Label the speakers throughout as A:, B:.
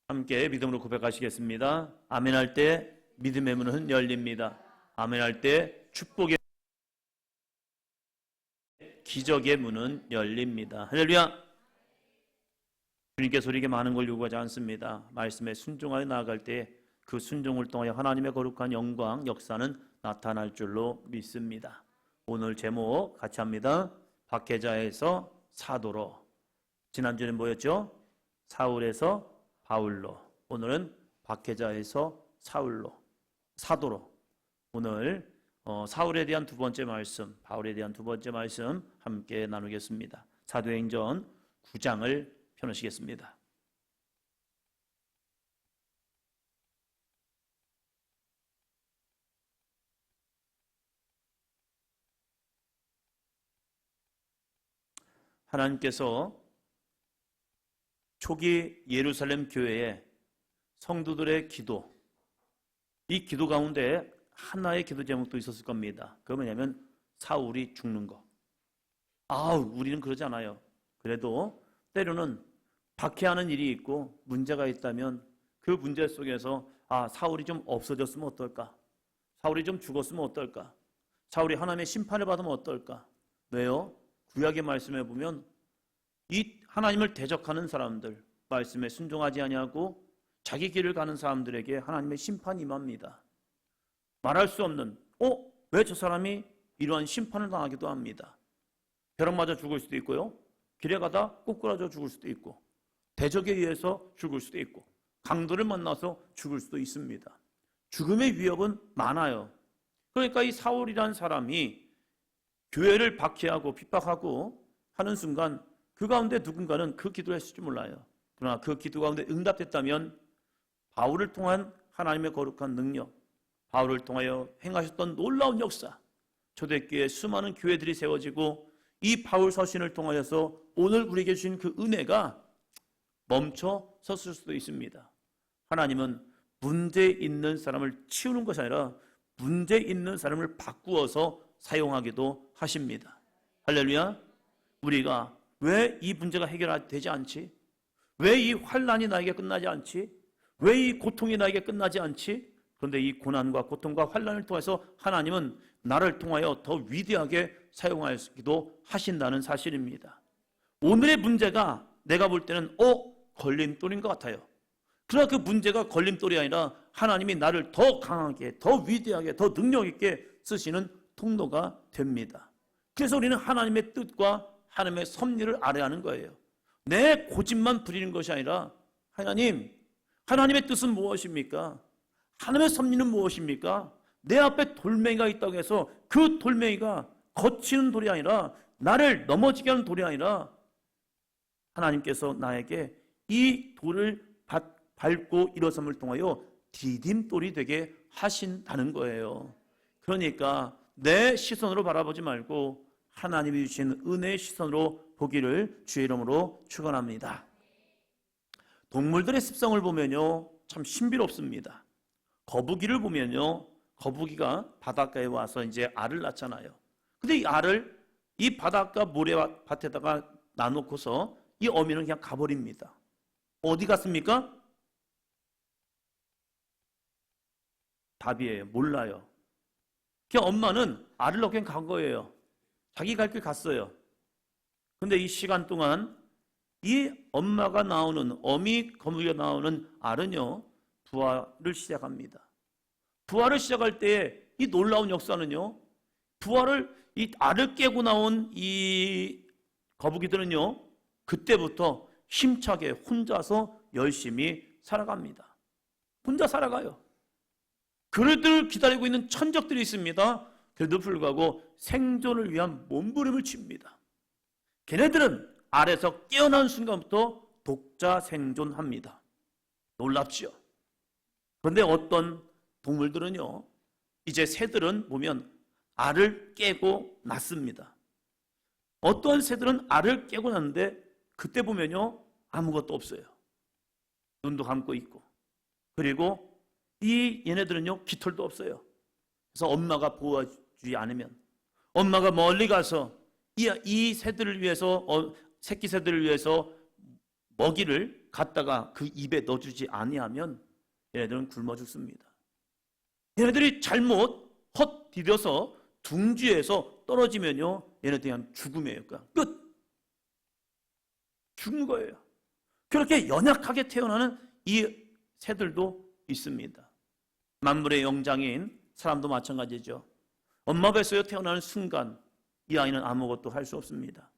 A: 함께 믿음으로 고백하시겠습니다. 아멘할 때 믿음의 문은 열립니다. 아멘할 때 축복의 기적의 문은 열립니다. 할렐루야. 주님께서 우리에게 많은 걸 요구하지 않습니다. 말씀에 순종하여 나아갈 때 그 순종을 통하여 하나님의 거룩한 영광, 역사는 나타날 줄로 믿습니다. 오늘 제목 같이 합니다. 박해자에서 사도로. 지난주에는 뭐였죠? 사울에서 바울로. 오늘은 박해자에서 사도로. 오늘 사울에 대한 두 번째 말씀, 바울에 대한 두 번째 말씀 함께 나누겠습니다. 사도행전 9장을 펴놓으시겠습니다. 하나님께서 초기 예루살렘 교회의 성도들의 기도, 이 기도 가운데 하나의 기도 제목도 있었을 겁니다. 그건 뭐냐면 사울이 죽는 거. 우리는 그러지 않아요. 그래도 때로는 박해하는 일이 있고 문제가 있다면 그 문제 속에서 사울이 좀 없어졌으면 어떨까? 사울이 좀 죽었으면 어떨까? 사울이 하나님의 심판을 받으면 어떨까? 왜요? 구약의 말씀에 보면 이 하나님을 대적하는 사람들, 말씀에 순종하지 아니하고 자기 길을 가는 사람들에게 하나님의 심판이 임합니다. 말할 수 없는 왜 저 사람이 이러한 심판을 당하기도 합니다. 벼락 맞아 죽을 수도 있고요. 길에 가다 꼬꾸라져 죽을 수도 있고, 대적에 의해서 죽을 수도 있고, 강도를 만나서 죽을 수도 있습니다. 죽음의 위협은 많아요. 그러니까 이 사울이라는 사람이 교회를 박해하고 핍박하고 하는 순간 그 가운데 누군가는 그 기도를 했을지 몰라요. 그러나 그 기도 가운데 응답됐다면 바울을 통한 하나님의 거룩한 능력, 바울을 통하여 행하셨던 놀라운 역사, 초대교회에 수많은 교회들이 세워지고 이 바울 서신을 통하여서 오늘 우리에게 주신 그 은혜가 멈춰 섰을 수도 있습니다. 하나님은 문제 있는 사람을 치우는 것이 아니라 문제 있는 사람을 바꾸어서 사용하기도 하십니다. 할렐루야. 우리가 왜 이 문제가 해결되지 않지? 왜 이 환난이 나에게 끝나지 않지? 왜 이 고통이 나에게 끝나지 않지? 그런데 이 고난과 고통과 환난을 통해서 하나님은 나를 통하여 더 위대하게 사용하시기도 하신다는 사실입니다. 오늘의 문제가 내가 볼 때는 걸림돌인 것 같아요. 그러나 그 문제가 걸림돌이 아니라 하나님이 나를 더 강하게, 더 위대하게, 더 능력 있게 쓰시는 통로가 됩니다. 그래서 우리는 하나님의 뜻과 하나님의 섭리를 알아야 하는 거예요. 내 고집만 부리는 것이 아니라 하나님의 뜻은 무엇입니까? 하나님의 섭리는 무엇입니까? 내 앞에 돌멩이가 있다고 해서 그 돌멩이가 거치는 돌이 아니라, 나를 넘어지게 하는 돌이 아니라, 하나님께서 나에게 이 돌을 밟고 일어섬을 통하여 디딤돌이 되게 하신다는 거예요. 그러니까 내 시선으로 바라보지 말고 하나님이 주신 은혜의 시선으로 보기를 주의 이름으로 축원합니다. 동물들의 습성을 보면요, 참 신비롭습니다. 거북이를 보면요, 거북이가 바닷가에 와서 이제 알을 낳잖아요. 근데 이 알을 이 바닷가 모래밭에다가 놔놓고서 이 어미는 그냥 가버립니다. 어디 갔습니까? 답이에요. 몰라요. 그냥 엄마는 알을 넣고 그냥 간 거예요. 자기 갈 길 갔어요. 근데 이 시간 동안 이 엄마가 나오는, 어미 거북이가 나오는 알은요, 부화를 시작합니다. 부화를 시작할 때에 이 놀라운 역사는요, 이 알을 깨고 나온 이 거북이들은요, 그때부터 힘차게 혼자서 열심히 살아갑니다. 혼자 살아가요. 그들을 기다리고 있는 천적들이 있습니다. 그래도 불구하고 생존을 위한 몸부림을 칩니다. 걔네들은 알에서 깨어난 순간부터 독자 생존합니다. 놀랍지요? 그런데 어떤 동물들은요, 이제 새들은 보면 알을 깨고 낳습니다. 어떤 새들은 알을 깨고 났는데 그때 보면요, 아무것도 없어요. 눈도 감고 있고, 그리고 얘네들은요, 깃털도 없어요. 그래서 엄마가 보호해주지 않으면, 엄마가 멀리 가서 이 새들을 위해서, 새끼 새들을 위해서 먹이를 갖다가 그 입에 넣어주지 아니하면 얘네들은 굶어 죽습니다. 얘네들이 잘못 헛디뎌서 둥지에서 떨어지면요, 얘네들이 그냥 죽음이에요. 끝. 죽는 거예요. 그렇게 연약하게 태어나는 이 새들도 있습니다. 만물의 영장인 사람도 마찬가지죠. 엄마 뱃속에 태어나는 순간 이 아이는 아무것도 할 수 없습니다.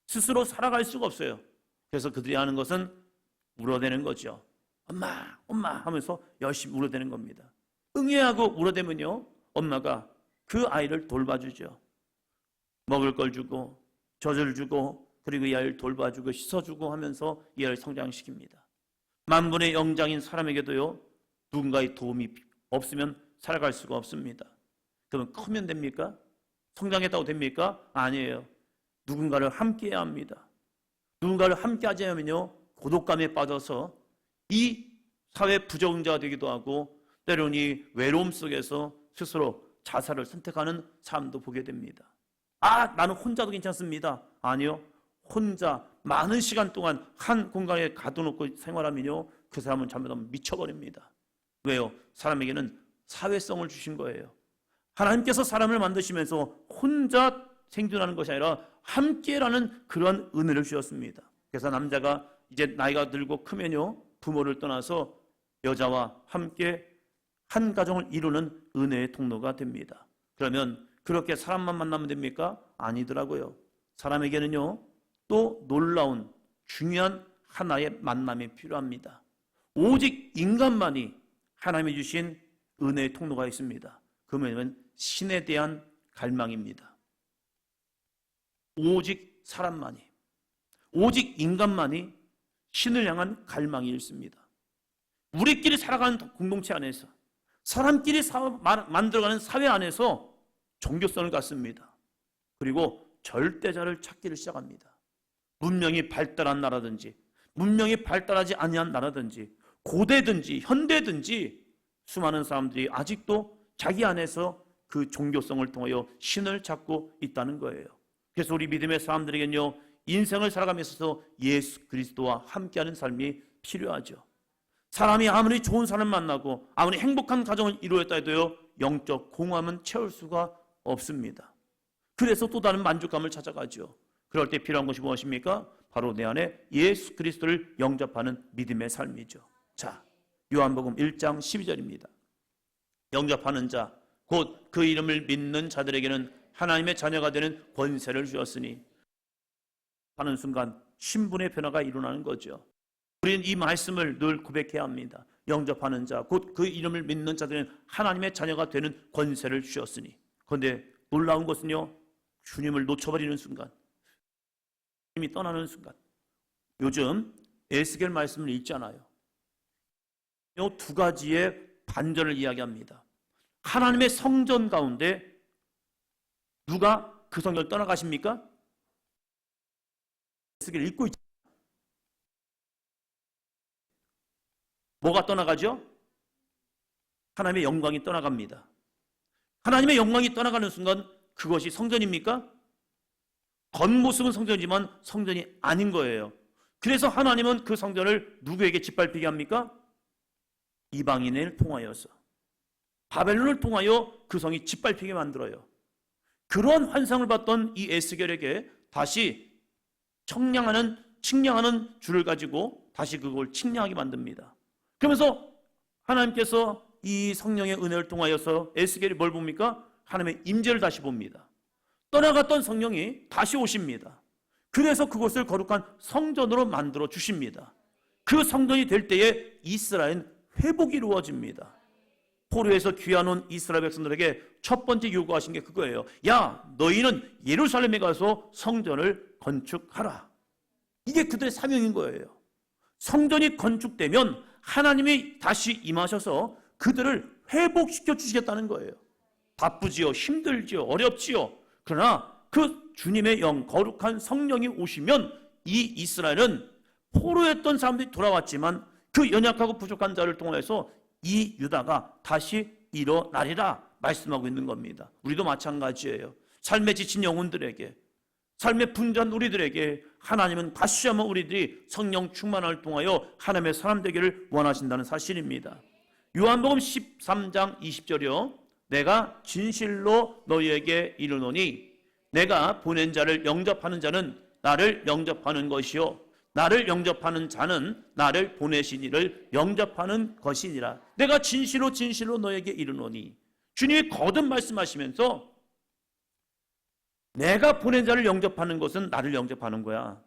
A: 스스로 살아갈 수가 없어요. 그래서 그들이 하는 것은 울어대는 거죠. 엄마, 엄마 하면서 열심히 울어대는 겁니다. 응애하고 울어대면요, 엄마가 그 아이를 돌봐주죠. 먹을 걸 주고 젖을 주고 그리고 이 아이를 돌봐주고 씻어주고 하면서 이 아이를 성장시킵니다. 만분의 영장인 사람에게도요, 누군가의 도움이 없으면 살아갈 수가 없습니다. 그러면 크면 됩니까? 성장했다고 됩니까? 아니에요. 누군가를 함께해야 합니다. 누군가를 함께하지 않으면요, 고독감에 빠져서 이 사회 부적응자가 되기도 하고 때로는 이 외로움 속에서 스스로 자살을 선택하는 사람도 보게 됩니다. 아, 나는 혼자도 괜찮습니다. 아니요. 혼자 많은 시간 동안 한 공간에 가둬놓고 생활하면요, 그 사람은 잘못하면 미쳐버립니다. 왜요? 사람에게는 사회성을 주신 거예요. 하나님께서 사람을 만드시면서 혼자 생존하는 것이 아니라 함께라는 그런 은혜를 주셨습니다. 그래서 남자가 이제 나이가 들고 크면요, 부모를 떠나서 여자와 함께 한 가정을 이루는 은혜의 통로가 됩니다. 그러면 그렇게 사람만 만나면 됩니까? 아니더라고요. 사람에게는요, 또 놀라운 중요한 하나의 만남이 필요합니다. 오직 인간만이 하나님이 주신 은혜의 통로가 있습니다. 그 뭐냐면 신에 대한 갈망입니다. 오직 사람만이, 오직 인간만이 신을 향한 갈망이 있습니다. 우리끼리 살아가는 공동체 안에서, 사람끼리 만들어가는 사회 안에서 종교성을 갖습니다. 그리고 절대자를 찾기를 시작합니다. 문명이 발달한 나라든지 문명이 발달하지 아니한 나라든지 고대든지 현대든지 수많은 사람들이 아직도 자기 안에서 그 종교성을 통하여 신을 찾고 있다는 거예요. 그래서 우리 믿음의 사람들에게는요, 인생을 살아가면서 예수 그리스도와 함께하는 삶이 필요하죠. 사람이 아무리 좋은 사람 만나고 아무리 행복한 가정을 이루었다 해도요, 영적 공허함은 채울 수가 없습니다. 그래서 또 다른 만족감을 찾아가죠. 그럴 때 필요한 것이 무엇입니까? 바로 내 안에 예수 그리스도를 영접하는 믿음의 삶이죠. 자, 요한복음 1장 12절입니다. 영접하는 자, 곧 그 이름을 믿는 자들에게는 하나님의 자녀가 되는 권세를 주었으니 하는 순간 신분의 변화가 일어나는 거죠. 우리는 이 말씀을 늘 고백해야 합니다. 영접하는 자, 곧 그 이름을 믿는 자들은 하나님의 자녀가 되는 권세를 주셨으니. 그런데 놀라운 것은요, 주님을 놓쳐버리는 순간, 주님이 떠나는 순간, 요즘 에스겔 말씀을 읽잖아요. 이 두 가지의 반전을 이야기합니다. 하나님의 성전 가운데 누가 그 성전을 떠나가십니까? 에스겔 읽고 있죠. 뭐가 떠나가죠? 하나님의 영광이 떠나갑니다. 하나님의 영광이 떠나가는 순간 그것이 성전입니까? 겉모습은 성전이지만 성전이 아닌 거예요. 그래서 하나님은 그 성전을 누구에게 짓밟히게 합니까? 이방인을 통하여서, 바벨론을 통하여 그 성이 짓밟히게 만들어요. 그런 환상을 봤던 이 에스겔에게 다시 측량하는 줄을 가지고 다시 그걸 측량하게 만듭니다. 그러면서 하나님께서 이 성령의 은혜를 통하여서 에스겔이 뭘 봅니까? 하나님의 임재를 다시 봅니다. 떠나갔던 성령이 다시 오십니다. 그래서 그것을 거룩한 성전으로 만들어 주십니다. 그 성전이 될 때에 이스라엘은 회복이 이루어집니다. 포로에서 귀환 이스라엘 백성들에게 첫 번째 요구하신 게 그거예요. 야, 너희는 예루살렘에 가서 성전을 건축하라. 이게 그들의 사명인 거예요. 성전이 건축되면 하나님이 다시 임하셔서 그들을 회복시켜 주시겠다는 거예요. 바쁘지요, 힘들지요, 어렵지요. 그러나 그 주님의 영, 거룩한 성령이 오시면 이 이스라엘은 포로였던 사람들이 돌아왔지만 그 연약하고 부족한 자를 통해서 이 유다가 다시 일어나리라 말씀하고 있는 겁니다. 우리도 마찬가지예요. 삶에 지친 영혼들에게, 삶의 분주한 우리들에게 하나님은 다시 한번 우리들이 성령 충만을 통하여 하나님의 사람 되기를 원하신다는 사실입니다. 요한복음 13장 20절이요. 내가 진실로 너희에게 이르노니 내가 보낸 자를 영접하는 자는 나를 영접하는 것이요 나를 영접하는 자는 나를 보내신 이를 영접하는 것이니라. 내가 진실로 진실로 너에게 이르노니, 주님이 거듭 말씀하시면서 내가 보낸 자를 영접하는 것은 나를 영접하는 거야.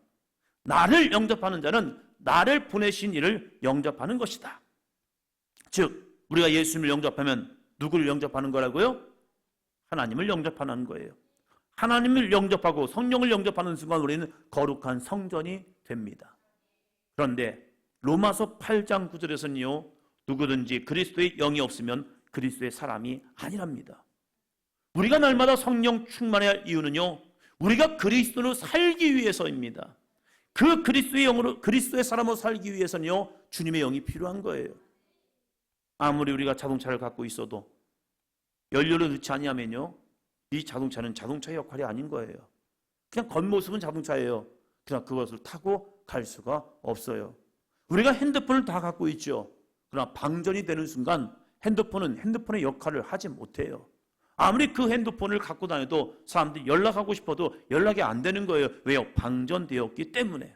A: 나를 영접하는 자는 나를 보내신 이를 영접하는 것이다. 즉 우리가 예수님을 영접하면 누구를 영접하는 거라고요? 하나님을 영접하는 거예요. 하나님을 영접하고 성령을 영접하는 순간 우리는 거룩한 성전이 됩니다. 그런데 로마서 8장 9절에서는요, 누구든지 그리스도의 영이 없으면 그리스도의 사람이 아니랍니다. 우리가 날마다 성령 충만해야 할 이유는요, 우리가 그리스도로 살기 위해서입니다. 그 그리스도의 영으로, 그리스도의 사람으로 살기 위해서는요, 주님의 영이 필요한 거예요. 아무리 우리가 자동차를 갖고 있어도 연료를 넣지 아니하면요, 이 자동차는 자동차의 역할이 아닌 거예요. 그냥 겉모습은 자동차예요. 그러나 그것을 타고 갈 수가 없어요. 우리가 핸드폰을 다 갖고 있죠. 그러나 방전이 되는 순간 핸드폰은 핸드폰의 역할을 하지 못해요. 아무리 그 핸드폰을 갖고 다녀도 사람들이 연락하고 싶어도 연락이 안 되는 거예요. 왜요? 방전되었기 때문에.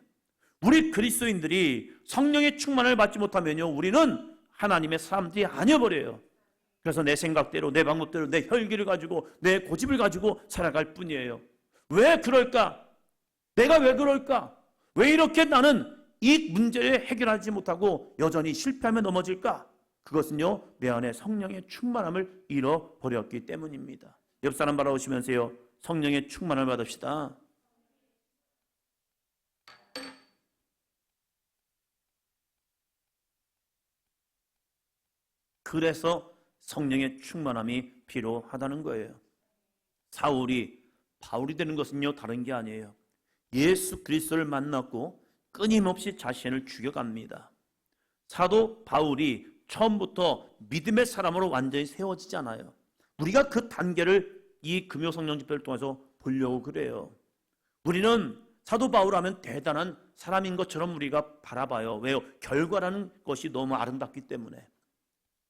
A: 우리 그리스도인들이 성령의 충만을 받지 못하면요, 우리는 하나님의 사람들이 아니어버려요. 그래서 내 생각대로, 내 방법대로, 내 혈기를 가지고, 내 고집을 가지고 살아갈 뿐이에요. 왜 그럴까? 내가 왜 그럴까? 왜 이렇게 나는 이 문제를 해결하지 못하고 여전히 실패하며 넘어질까? 그것은요, 내 안에 성령의 충만함을 잃어버렸기 때문입니다. 옆 사람 바라보시면서요, 성령의 충만을 받읍시다. 그래서 성령의 충만함이 필요하다는 거예요. 사울이 바울이 되는 것은요, 다른 게 아니에요. 예수 그리스도를 만났고 끊임없이 자신을 죽여갑니다. 사도 바울이 처음부터 믿음의 사람으로 완전히 세워지지 않아요. 우리가 그 단계를 이 금요성령 집회를 통해서 보려고 그래요. 우리는 사도 바울 하면 대단한 사람인 것처럼 우리가 바라봐요. 왜요? 결과라는 것이 너무 아름답기 때문에.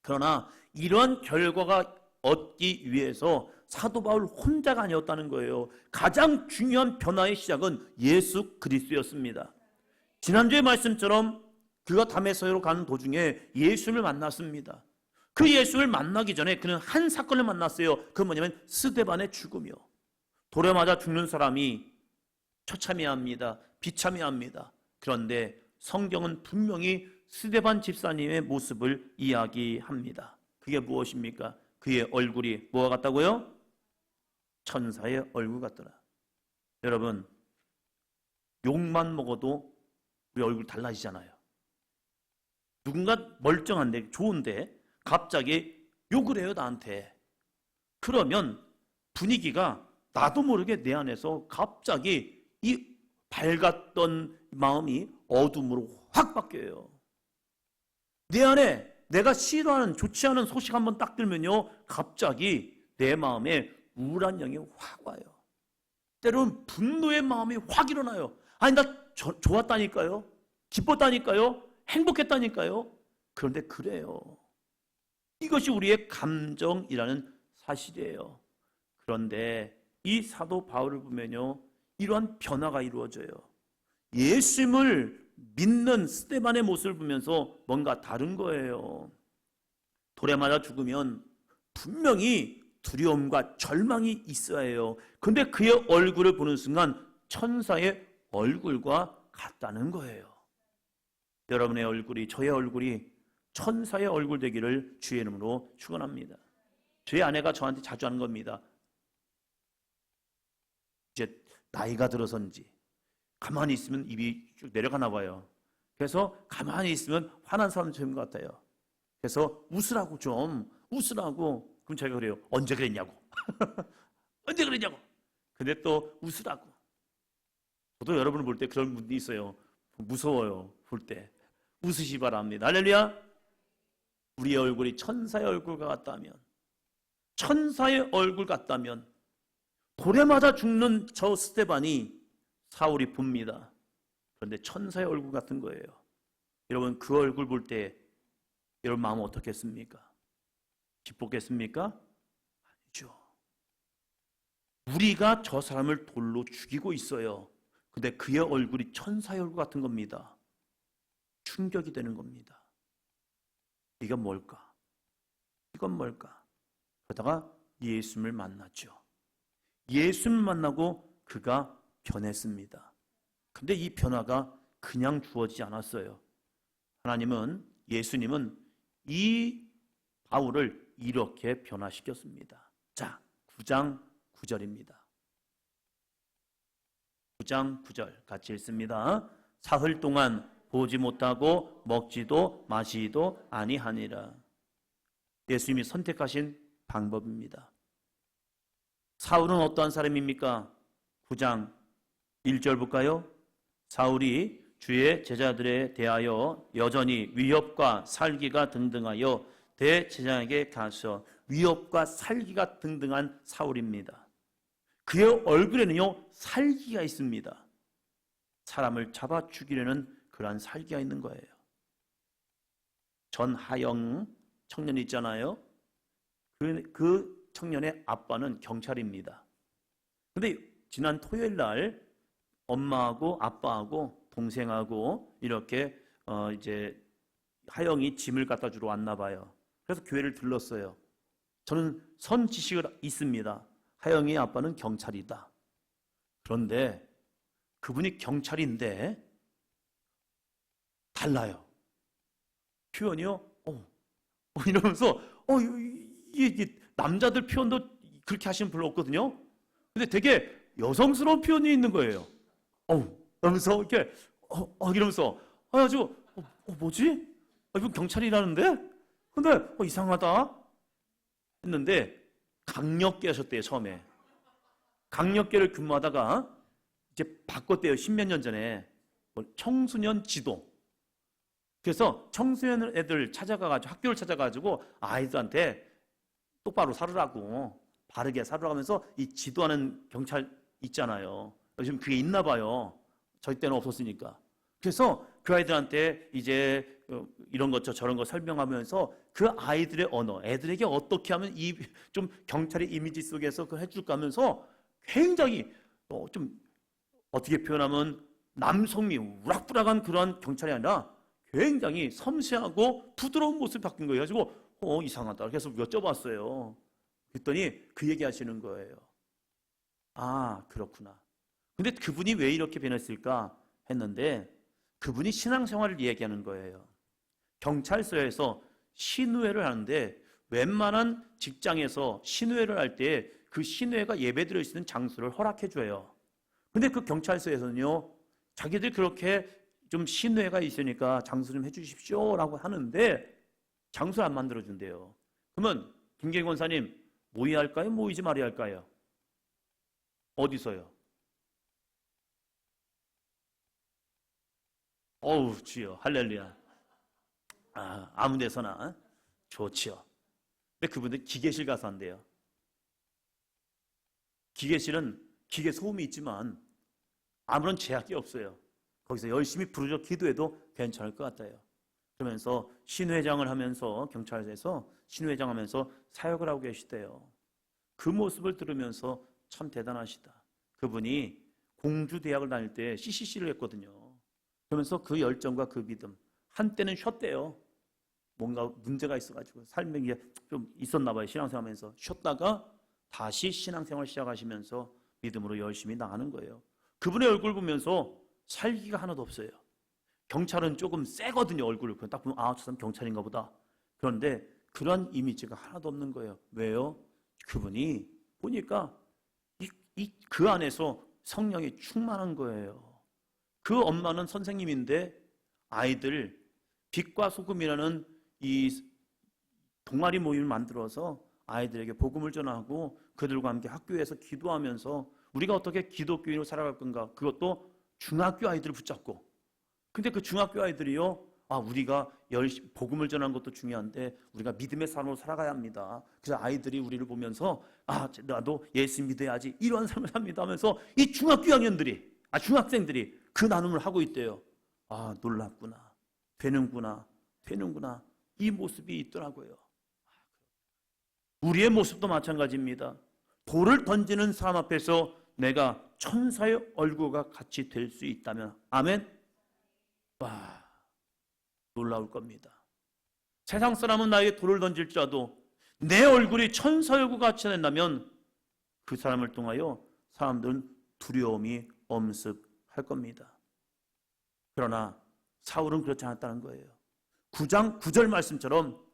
A: 그러나 이러한 결과가 얻기 위해서 사도 바울 혼자가 아니었다는 거예요. 가장 중요한 변화의 시작은 예수 그리스도였습니다. 지난주의 말씀처럼 그가 다메섹으로 가는 도중에 예수를 만났습니다. 그 예수를 만나기 전에 그는 한 사건을 만났어요. 그건 뭐냐면 스데반의 죽음이요. 돌에 맞아 죽는 사람이 처참해합니다. 비참해합니다. 그런데 성경은 분명히 스데반 집사님의 모습을 이야기합니다. 그게 무엇입니까? 그의 얼굴이 뭐와 같다고요? 천사의 얼굴 같더라. 여러분, 욕만 먹어도 우리 얼굴 달라지잖아요. 누군가 멀쩡한데 좋은데 갑자기 욕을 해요, 나한테. 그러면 분위기가 나도 모르게 내 안에서 갑자기 이 밝았던 마음이 어둠으로 확 바뀌어요. 내 안에 내가 싫어하는, 좋지 않은 소식 한번 딱 들면요, 갑자기 내 마음에 우울한 영이 확 와요. 때로는 분노의 마음이 확 일어나요. 아니, 나 좋았다니까요. 기뻤다니까요. 행복했다니까요. 그런데 그래요. 이것이 우리의 감정이라는 사실이에요. 그런데 이 사도 바울을 보면요, 이러한 변화가 이루어져요. 예수님을 믿는 스데반의 모습을 보면서 뭔가 다른 거예요. 돌에 맞아 죽으면 분명히 두려움과 절망이 있어야 해요. 그런데 그의 얼굴을 보는 순간 천사의 얼굴과 같다는 거예요. 여러분의 얼굴이, 저의 얼굴이 천사의 얼굴 되기를 주의 이름으로 축원합니다. 저희 아내가 저한테 자주 하는 겁니다. 이제 나이가 들어서인지 가만히 있으면 입이 쭉 내려가나 봐요. 그래서 가만히 있으면 화난 사람 되는 것 같아요. 그래서 웃으라고, 좀 웃으라고. 그럼 제가 그래요. 언제 그랬냐고. 언제 그랬냐고. 근데 또 웃으라고. 저도 여러분을 볼 때 그런 분이 있어요. 무서워요, 볼 때. 웃으시 바랍니다. 할렐루야. 우리의 얼굴이 천사의 얼굴과 같다면, 천사의 얼굴 같다면, 돌에 맞아 죽는 저 스데반이 사울이 봅니다. 그런데 천사의 얼굴 같은 거예요. 여러분, 그 얼굴 볼 때 여러분 마음은 어떻겠습니까? 기뻤겠습니까? 아니죠. 우리가 저 사람을 돌로 죽이고 있어요. 근데 그의 얼굴이 천사의 얼굴 같은 겁니다. 충격이 되는 겁니다. 이건 뭘까? 이건 뭘까? 그러다가 예수님을 만났죠. 예수님을 만나고 그가 변했습니다. 근데 이 변화가 그냥 주어지지 않았어요. 하나님은, 예수님은 이 바울을 이렇게 변화시켰습니다. 자, 9장 9절입니다. 9장 9절 같이 읽습니다. 사흘 동안 보지 못하고 먹지도 마시지도 아니하니라. 예수님이 선택하신 방법입니다. 사울은 어떠한 사람입니까? 9장 1절 볼까요? 사울이 주의 제자들에 대하여 여전히 위협과 살기가 등등하여 대제사장에게 가서 위협과 살기가 등등한 사울입니다. 그의 얼굴에는요 살기가 있습니다. 사람을 잡아 죽이려는 그러한 살기가 있는 거예요. 전하영 청년 있잖아요. 그 청년의 아빠는 경찰입니다. 근데 지난 토요일 날 엄마하고 아빠하고 동생하고 이렇게 이제 하영이 짐을 갖다 주러 왔나 봐요. 그래서 교회를 들렀어요. 저는 선 지식을 있습니다. 하영이 아빠는 경찰이다. 그런데 그분이 경찰인데 달라요. 표현이요. 이러면서 이 남자들 표현도 그렇게 하시면 별로 없거든요. 근데 되게 여성스러운 표현이 있는 거예요. 이러면서 이렇게 이러면서 아주 뭐지? 이분 경찰이라는데? 근데 이상하다 했는데 강력계 하셨대요. 처음에 강력계를 근무하다가 이제 바꿨대요. 10몇 년 전에 청소년 지도. 그래서 청소년 애들 찾아가가지고 학교를 찾아가지고 아이들한테 똑바로 살으라고 바르게 살으라고 하면서 이 지도하는 경찰 있잖아요. 요즘 그게 있나 봐요. 저희 때는 없었으니까. 그래서 그 아이들한테 이제 이런 것 저런 거 설명하면서 그 아이들의 언어, 애들에게 어떻게 하면 이 좀 경찰의 이미지 속에서 그걸 해줄까 하면서 굉장히 좀 어떻게 표현하면 남성미 우락부락한 그런 경찰이 아니라 굉장히 섬세하고 부드러운 모습이 바뀐 거예요. 가지고 이상하다. 그래서 여쭤봤어요. 그랬더니 그 얘기 하시는 거예요. 아, 그렇구나. 근데 그분이 왜 이렇게 변했을까 했는데 그분이 신앙생활을 얘기하는 거예요. 경찰서에서 신우회를 하는데 웬만한 직장에서 신우회를 할 때 그 신우회가 예배드릴 수 있는 장소를 허락해 줘요. 근데 그 경찰서에서는요, 자기들 그렇게 좀 신우회가 있으니까 장소 좀 해주십시오 라고 하는데 장소를 안 만들어 준대요. 그러면 김경희 권사님 모의해야 할까요? 모이지 말아야 할까요? 어디서요? 주여 할렐루야. 아무 데서나 좋지요. 근데 그분들 기계실 가서 한대요. 기계실은 기계 소음이 있지만 아무런 제약이 없어요. 거기서 열심히 부르짖어 기도해도 괜찮을 것 같아요. 그러면서 신회장을 하면서 경찰서에서 신회장 하면서 사역을 하고 계시대요. 그 모습을 들으면서 참 대단하시다. 그분이 공주대학을 다닐 때 CCC를 했거든요. 그러면서 그 열정과 그 믿음, 한때는 쉬었대요. 뭔가 문제가 있어가지고 삶에 좀 있었나 봐요. 신앙생활 하면서 쉬었다가 다시 신앙생활 시작하시면서 믿음으로 열심히 나가는 거예요. 그분의 얼굴 보면서 살기가 하나도 없어요. 경찰은 조금 세거든요. 얼굴을 딱 보면 저 사람 경찰인가 보다. 그런데 그런 이미지가 하나도 없는 거예요. 왜요? 그분이 보니까 그 안에서 성령이 충만한 거예요. 그 엄마는 선생님인데 아이들 빛과 소금이라는 이 동아리 모임을 만들어서 아이들에게 복음을 전하고 그들과 함께 학교에서 기도하면서 우리가 어떻게 기독교인으로 살아갈 건가, 그것도 중학교 아이들을 붙잡고. 근데 그 중학교 아이들이요, 우리가 열심히 복음을 전하는 것도 중요한데 우리가 믿음의 삶으로 살아가야 합니다. 그래서 아이들이 우리를 보면서 나도 예수 믿어야지, 이런 삶을 삽니다 하면서 이 중학교 학년들이 중학생들이 그 나눔을 하고 있대요. 놀랍구나. 되는구나. 이 모습이 있더라고요. 우리의 모습도 마찬가지입니다. 돌을 던지는 사람 앞에서 내가 천사의 얼굴과 같이 될 수 있다면, 아멘? 놀라울 겁니다. 세상 사람은 나에게 돌을 던질지라도 내 얼굴이 천사의 얼굴과 같이 된다면 그 사람을 통하여 사람들은 두려움이 엄습할 겁니다. 그러나 사울은 그렇지 않았다는 거예요. 9장 9절 말씀처럼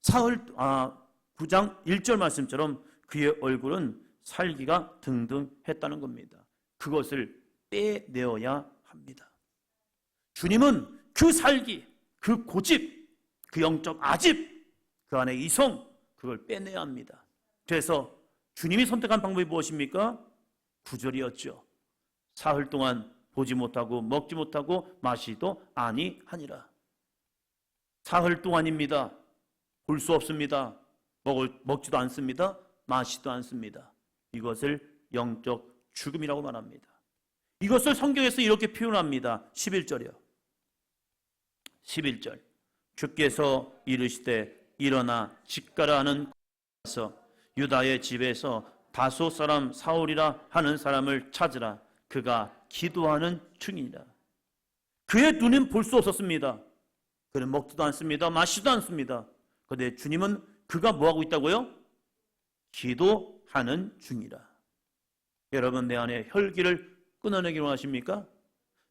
A: 9장 1절 말씀처럼 그의 얼굴은 살기가 등등했다는 겁니다. 그것을 빼내어야 합니다. 주님은 그 살기, 그 고집, 그 영적 아집, 그 안에 이성, 그걸 빼내야 합니다. 그래서 주님이 선택한 방법이 무엇입니까? 9절이었죠. 사흘 동안 보지 못하고 먹지 못하고 마시도 아니하니라. 사흘 동안입니다. 볼 수 없습니다. 먹지도 않습니다. 마시도 않습니다. 이것을 영적 죽음이라고 말합니다. 이것을 성경에서 이렇게 표현합니다. 11절이요. 11절. 주께서 이르시되 일어나 집가라 하는 곳에서 유다의 집에서 다소 사람 사울이라 하는 사람을 찾으라. 그가 기도하는 중이니라. 그의 눈은 볼 수 없었습니다. 그는 먹지도 않습니다. 마시지도 않습니다. 그런데 주님은 그가 뭐하고 있다고요? 기도하는 중이라. 여러분, 내 안에 혈기를 끊어내기로 하십니까?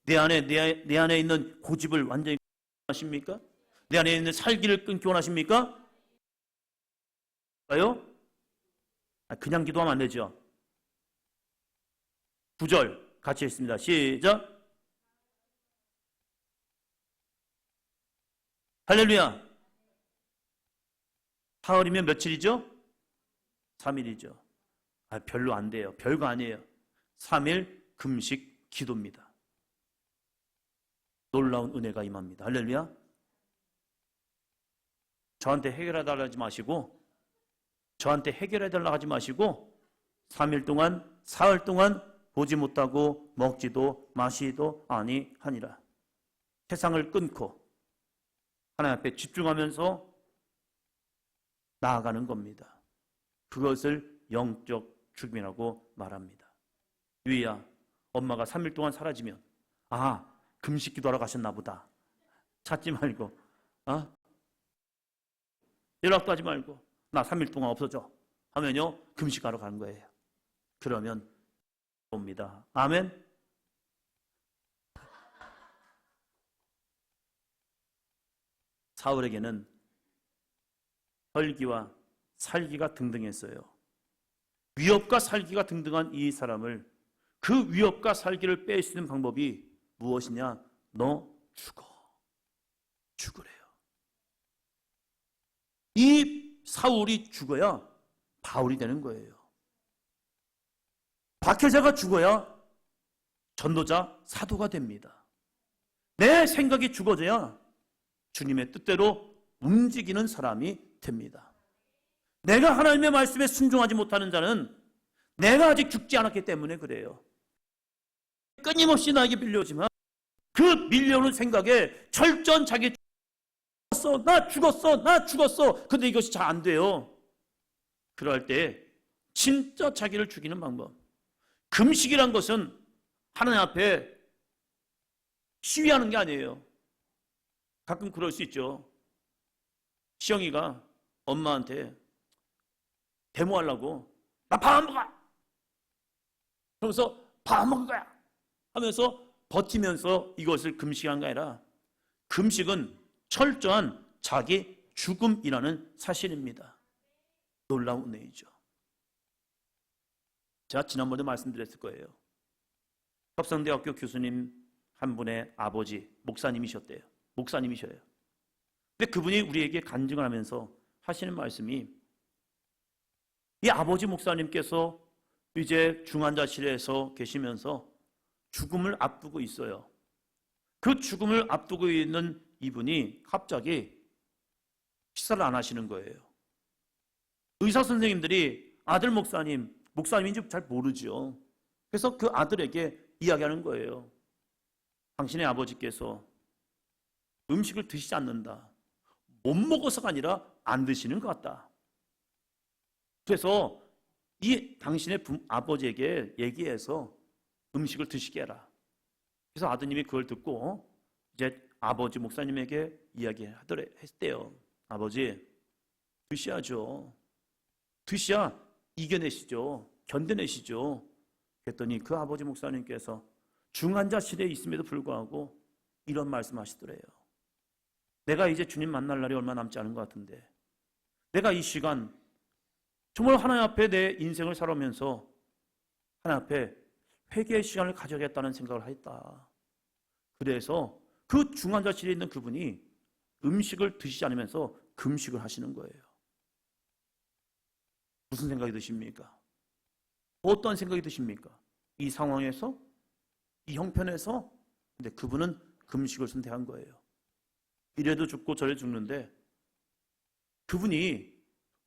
A: 내 안에 있는 고집을 완전히 하십니까? 내 안에 있는 살기를 끊기 원하십니까? 그냥 기도하면 안 되죠. 9절 같이 읽습니다. 시작. 할렐루야. 사흘이면 며칠이죠? 3일이죠. 별로 안 돼요. 별거 아니에요. 3일 금식 기도입니다. 놀라운 은혜가 임합니다. 할렐루야. 저한테 해결해달라고 하지 마시고 3일 동안 사흘 동안 보지 못하고 먹지도 마시도 아니하니라. 세상을 끊고 하나님 앞에 집중하면서 나아가는 겁니다. 그것을 영적 죽음이라고 말합니다. 유이야, 엄마가 3일 동안 사라지면 금식 기도하러 가셨나 보다. 찾지 말고 연락도 하지 말고 나 3일 동안 없어져 하면요 금식하러 가는 거예요. 그러면 옵니다. 아멘. 사울에게는 혈기와 살기가 등등했어요. 위협과 살기가 등등한 이 사람을, 그 위협과 살기를 뺄 수 있는 방법이 무엇이냐? 너 죽으래요. 이 사울이 죽어야 바울이 되는 거예요. 박혜자가 죽어야 전도자, 사도가 됩니다. 내 생각이 죽어져야 주님의 뜻대로 움직이는 사람이 됩니다. 내가 하나님의 말씀에 순종하지 못하는 자는 내가 아직 죽지 않았기 때문에 그래요. 끊임없이 나에게 밀려오지만 그 밀려오는 생각에 철저한 자기 나 죽었어. 근데 이것이 잘 안 돼요. 그럴 때 진짜 자기를 죽이는 방법. 금식이란 것은 하나님 앞에 시위하는 게 아니에요. 가끔 그럴 수 있죠. 시영이가 엄마한테 데모하려고 나 밥 안 먹어! 그러면서 밥 안 먹을 거야! 하면서 버티면서 이것을 금식한 게 아니라 금식은 철저한 자기 죽음이라는 사실입니다. 놀라운 은혜이죠. 제가 지난번에 말씀드렸을 거예요. 협성대학교 교수님 한 분의 아버지 목사님이셔요. 근데 그분이 우리에게 간증을 하면서 하시는 말씀이, 이 아버지 목사님께서 이제 중환자실에서 계시면서 죽음을 앞두고 있어요. 그 죽음을 앞두고 있는 이분이 갑자기 식사를 안 하시는 거예요. 의사 선생님들이 아들 목사님인지 잘 모르죠. 그래서 그 아들에게 이야기하는 거예요. 당신의 아버지께서 음식을 드시지 않는다. 못 먹어서가 아니라 안 드시는 것 같다. 그래서 이 당신의 아버지에게 얘기해서 음식을 드시게 해라. 그래서 아드님이 그걸 듣고 이제 아버지 목사님에게 이야기했대요. 아버지, 드셔야죠. 드셔야 이겨내시죠. 견뎌내시죠. 그랬더니 그 아버지 목사님께서 중환자실에 있음에도 불구하고 이런 말씀하시더래요. 내가 이제 주님 만날 날이 얼마 남지 않은 것 같은데 내가 이 시간 정말 하나님 앞에 내 인생을 살아오면서 하나님 앞에 회개의 시간을 가져야겠다는 생각을 했다. 그래서 그 중환자실에 있는 그분이 음식을 드시지 않으면서 금식을 하시는 거예요. 무슨 생각이 드십니까? 어떤 생각이 드십니까? 이 상황에서? 이 형편에서? 근데 그분은 금식을 선택한 거예요. 이래도 죽고 저래 죽는데 그분이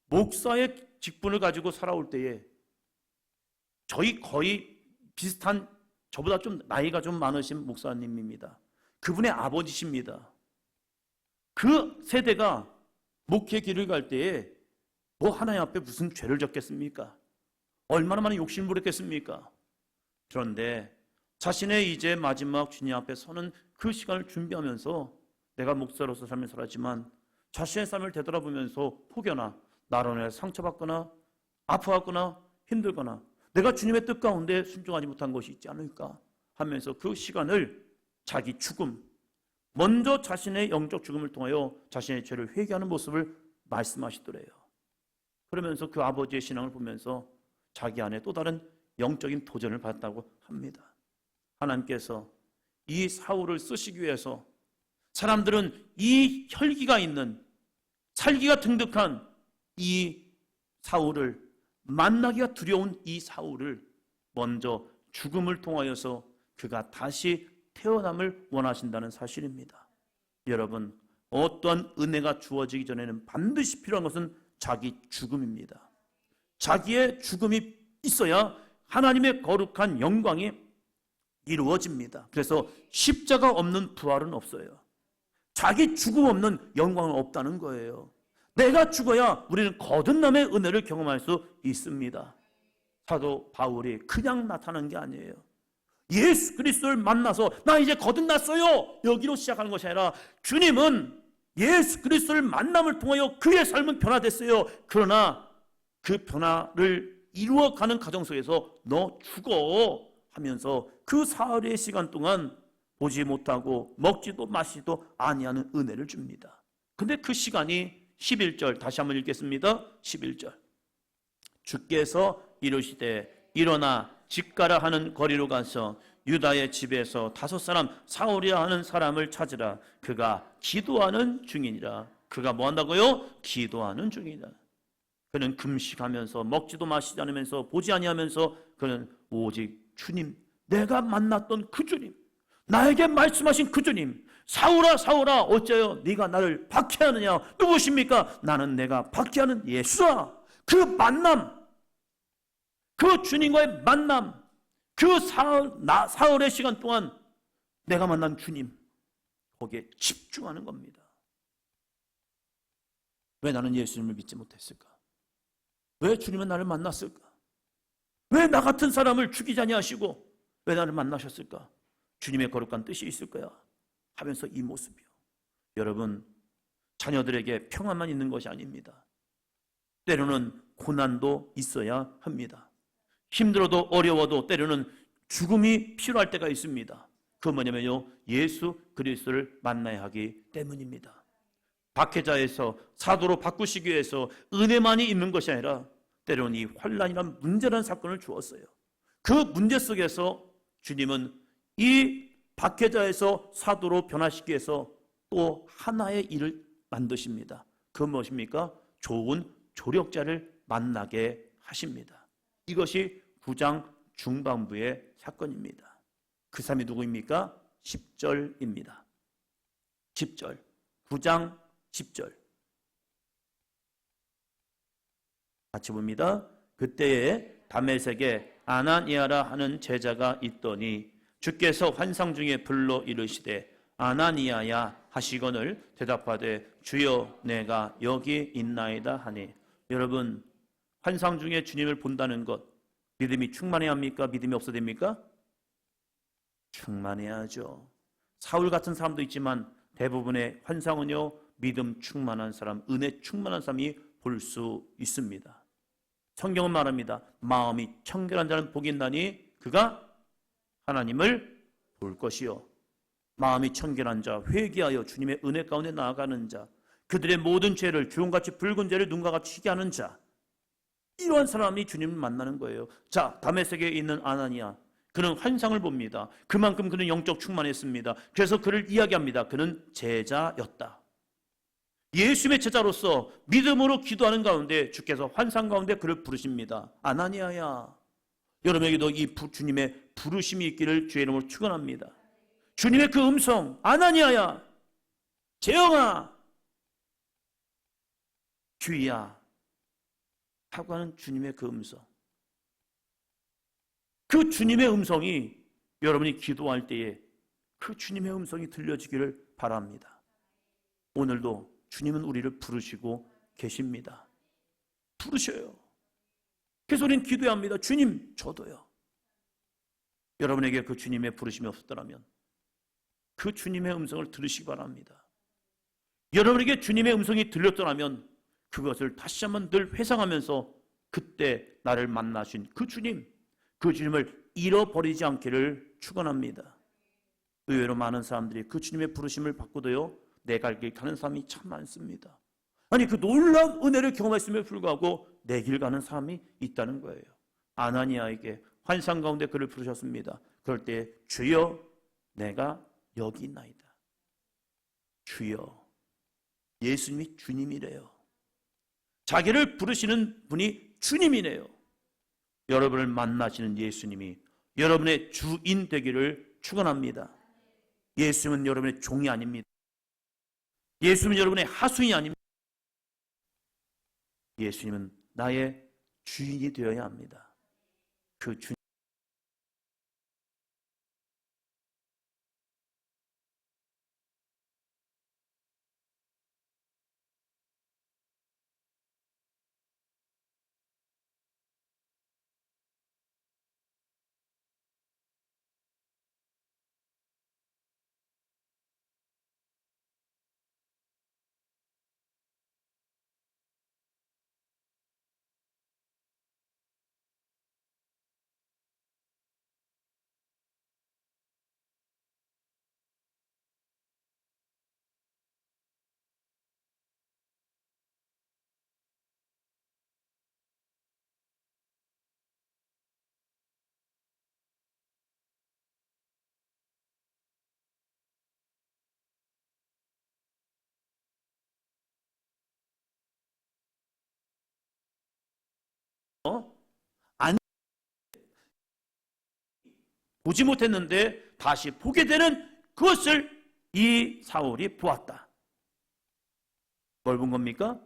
A: 목사의 직분을 가지고 살아올 때에 저희 거의 비슷한 저보다 좀 나이가 좀 많으신 목사님입니다. 그분의 아버지십니다. 그 세대가 목회 길을 갈 때에 뭐 하나님 앞에 무슨 죄를 졌겠습니까? 얼마나 많은 욕심을 부렸겠습니까? 그런데 자신의 이제 마지막 주님 앞에 서는 그 시간을 준비하면서 내가 목사로서 삶을 살았지만 자신의 삶을 되돌아보면서 혹여나 나로 인해 상처받거나 아파하거나 힘들거나 내가 주님의 뜻 가운데 순종하지 못한 것이 있지 않을까 하면서 그 시간을 자기 죽음, 먼저 자신의 영적 죽음을 통하여 자신의 죄를 회개하는 모습을 말씀하시더래요. 그러면서 그 아버지의 신앙을 보면서 자기 안에 또 다른 영적인 도전을 받았다고 합니다. 하나님께서 이 사울을 쓰시기 위해서 사람들은 이 혈기가 있는 살기가 등득한 이 사울을 만나기가 두려운 이 사울을 먼저 죽음을 통하여서 그가 다시 태어남을 원하신다는 사실입니다. 여러분, 어떠한 은혜가 주어지기 전에는 반드시 필요한 것은 자기 죽음입니다. 자기의 죽음이 있어야 하나님의 거룩한 영광이 이루어집니다. 그래서 십자가 없는 부활은 없어요. 자기 죽음 없는 영광은 없다는 거예요. 내가 죽어야 우리는 거듭남의 은혜를 경험할 수 있습니다. 사도 바울이 그냥 나타난 게 아니에요. 예수 그리스도를 만나서 나 이제 거듭났어요 여기로 시작하는 것이 아니라 주님은 예수 그리스도를 만남을 통하여 그의 삶은 변화됐어요. 그러나 그 변화를 이루어가는 과정 속에서 너 죽어 하면서 그 사흘의 시간 동안 보지 못하고 먹지도 마시지도 아니하는 은혜를 줍니다. 근데 그 시간이 11절 다시 한번 읽겠습니다. 11절 주께서 이르시되 일어나 집 가라 하는 거리로 가서 유다의 집에서 5사람 사울이라 하는 사람을 찾으라. 그가 기도하는 중이니라. 그가 뭐 한다고요? 기도하는 중이다. 그는 금식하면서 먹지도 마시지 않으면서 보지 아니하면서 그는 오직 주님, 내가 만났던 그 주님, 나에게 말씀하신 그 주님, 사울아 사울아 어째요 네가 나를 박해하느냐. 누구십니까? 나는 내가 박해하는 예수다. 그 만남, 그 주님과의 만남, 그 사흘의 시간 동안 내가 만난 주님, 거기에 집중하는 겁니다. 왜 나는 예수님을 믿지 못했을까? 왜 주님은 나를 만났을까? 왜 나 같은 사람을 죽이지 아니하시고 왜 나를 만나셨을까? 주님의 거룩한 뜻이 있을 거야 하면서 이 모습이요. 여러분, 자녀들에게 평안만 있는 것이 아닙니다. 때로는 고난도 있어야 합니다. 힘들어도 어려워도 때로는 죽음이 필요할 때가 있습니다. 그건 뭐냐면요, 예수 그리스도를 만나야 하기 때문입니다. 박해자에서 사도로 바꾸시기 위해서 은혜만이 있는 것이 아니라 때로는 이 환난이란 문제라는 사건을 주었어요. 그 문제 속에서 주님은 이 박해자에서 사도로 변화시키기 위해서 또 하나의 일을 만드십니다. 그건 무엇입니까? 좋은 조력자를 만나게 하십니다. 이것이 9장 중반부의 사건입니다. 그 사람이 누구입니까? 10절입니다. 10절, 9장 10절 같이 봅니다. 그때에 다메섹에 아나니아라 하는 제자가 있더니 주께서 환상 중에 불러 이르시되 아나니아야 하시거늘 대답하되 주여 내가 여기 있나이다 하니. 여러분, 환상 중에 주님을 본다는 것, 믿음이 충만해야 합니까? 믿음이 없어야 됩니까? 충만해야죠. 사울 같은 사람도 있지만 대부분의 환상은요, 믿음 충만한 사람, 은혜 충만한 사람이 볼 수 있습니다. 성경은 말합니다. 마음이 청결한 자는 복이 있나니 그가 하나님을 볼 것이요. 마음이 청결한 자, 회개하여 주님의 은혜 가운데 나아가는 자, 그들의 모든 죄를, 주홍같이 붉은 죄를 눈과 같이 희게 하는 자, 이러한 사람이 주님을 만나는 거예요. 자, 다메섹에 있는 아나니아, 그는 환상을 봅니다. 그만큼 그는 영적 충만했습니다. 그래서 그를 이야기합니다. 그는 제자였다. 예수님의 제자로서 믿음으로 기도하는 가운데 주께서 환상 가운데 그를 부르십니다. 아나니아야. 여러분에게도 이 주님의 부르심이 있기를 주의 이름으로 축원합니다. 주님의 그 음성, 아나니아야, 재영아, 주희야 하고 하는 주님의 그 음성, 그 주님의 음성이 여러분이 기도할 때에 그 주님의 음성이 들려지기를 바랍니다. 오늘도 주님은 우리를 부르시고 계십니다. 부르셔요. 그래서 우리는 기도해야 합니다. 주님, 저도요. 여러분에게 그 주님의 부르심이 없었더라면 그 주님의 음성을 들으시기 바랍니다. 여러분에게 주님의 음성이 들렸더라면 그것을 다시 한번 늘 회상하면서 그때 나를 만나신 그 주님을 잃어버리지 않기를 축원합니다. 의외로 많은 사람들이 그 주님의 부르심을 받고도요, 내 갈 길 가는 사람이 참 많습니다. 아니, 그 놀라운 은혜를 경험했음에도 불구하고 내 길 가는 사람이 있다는 거예요. 아나니아에게 환상 가운데 그를 부르셨습니다. 그럴 때 주여 내가 여기 있나이다. 주여, 예수님이 주님이래요. 자기를 부르시는 분이 주님이래요. 여러분을 만나시는 예수님이 여러분의 주인 되기를 축원합니다. 예수님은 여러분의 종이 아닙니다. 예수님은 여러분의 하수인이 아닙니다. 예수님은 나의 주인이 되어야 합니다. 그 주님. 안 보지 못했는데 다시 보게 되는 그것을 이 사울이 보았다. 뭘 본 겁니까?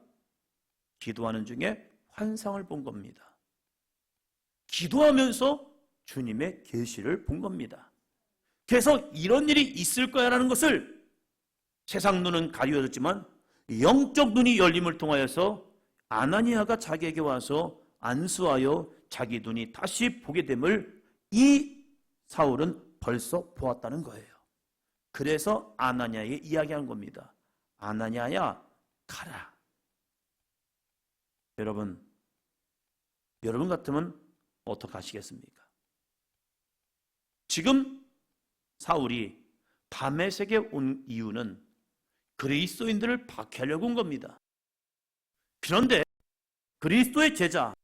A: 기도하는 중에 환상을 본 겁니다. 기도하면서 주님의 계시를 본 겁니다. 그래서 이런 일이 있을 거야라는 것을 세상 눈은 가리워졌지만 영적 눈이 열림을 통하여서 아나니아가 자기에게 와서 안수하여 자기 눈이 다시 보게 됨을 이 사울은 벌써 보았다는 거예요. 그래서 아나니아에게 이야기한 겁니다. 아나니아야, 가라. 여러분 같으면 어떻게 하시겠습니까? 지금 사울이 다메섹에 온 이유는 그리스도인들을 박해하려고 온 겁니다. 그런데 그리스도의 제자,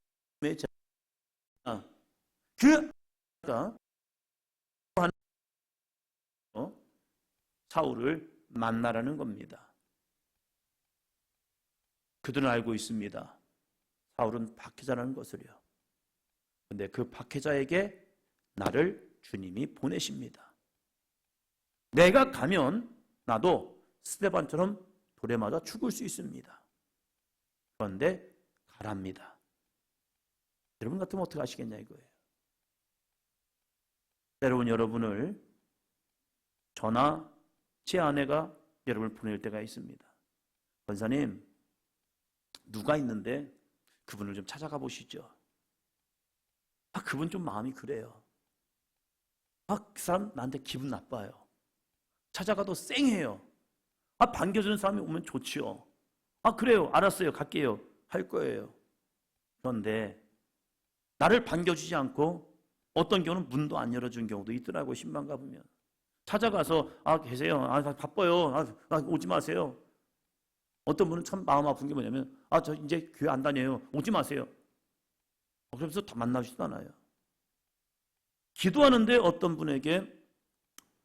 A: 그가 사울을 만나라는 겁니다. 그들은 알고 있습니다. 사울은 박해자라는 것을요. 그런데 그 박해자에게 나를 주님이 보내십니다. 내가 가면 나도 스데반처럼 돌에 맞아 죽을 수 있습니다. 그런데 가랍니다. 여러분 같으면 어떻게 하시겠냐 이거예요. 때로는 여러분을 저나 제 아내가 여러분을 보낼 때가 있습니다. 권사님, 누가 있는데 그분을 좀 찾아가 보시죠. 그분 좀 마음이 그래요. 그 사람 나한테 기분 나빠요. 찾아가도 쌩해요. 반겨주는 사람이 오면 좋지요. 그래요. 알았어요. 갈게요. 할 거예요. 그런데 나를 반겨주지 않고 어떤 경우는 문도 안 열어준 경우도 있더라고요. 신방 가보면. 찾아가서 계세요. 바빠요. 오지 마세요. 어떤 분은 참 마음 아픈 게 뭐냐면 저 이제 교회 안 다녀요. 오지 마세요. 그러면서 다 만나지도 않아요. 기도하는데 어떤 분에게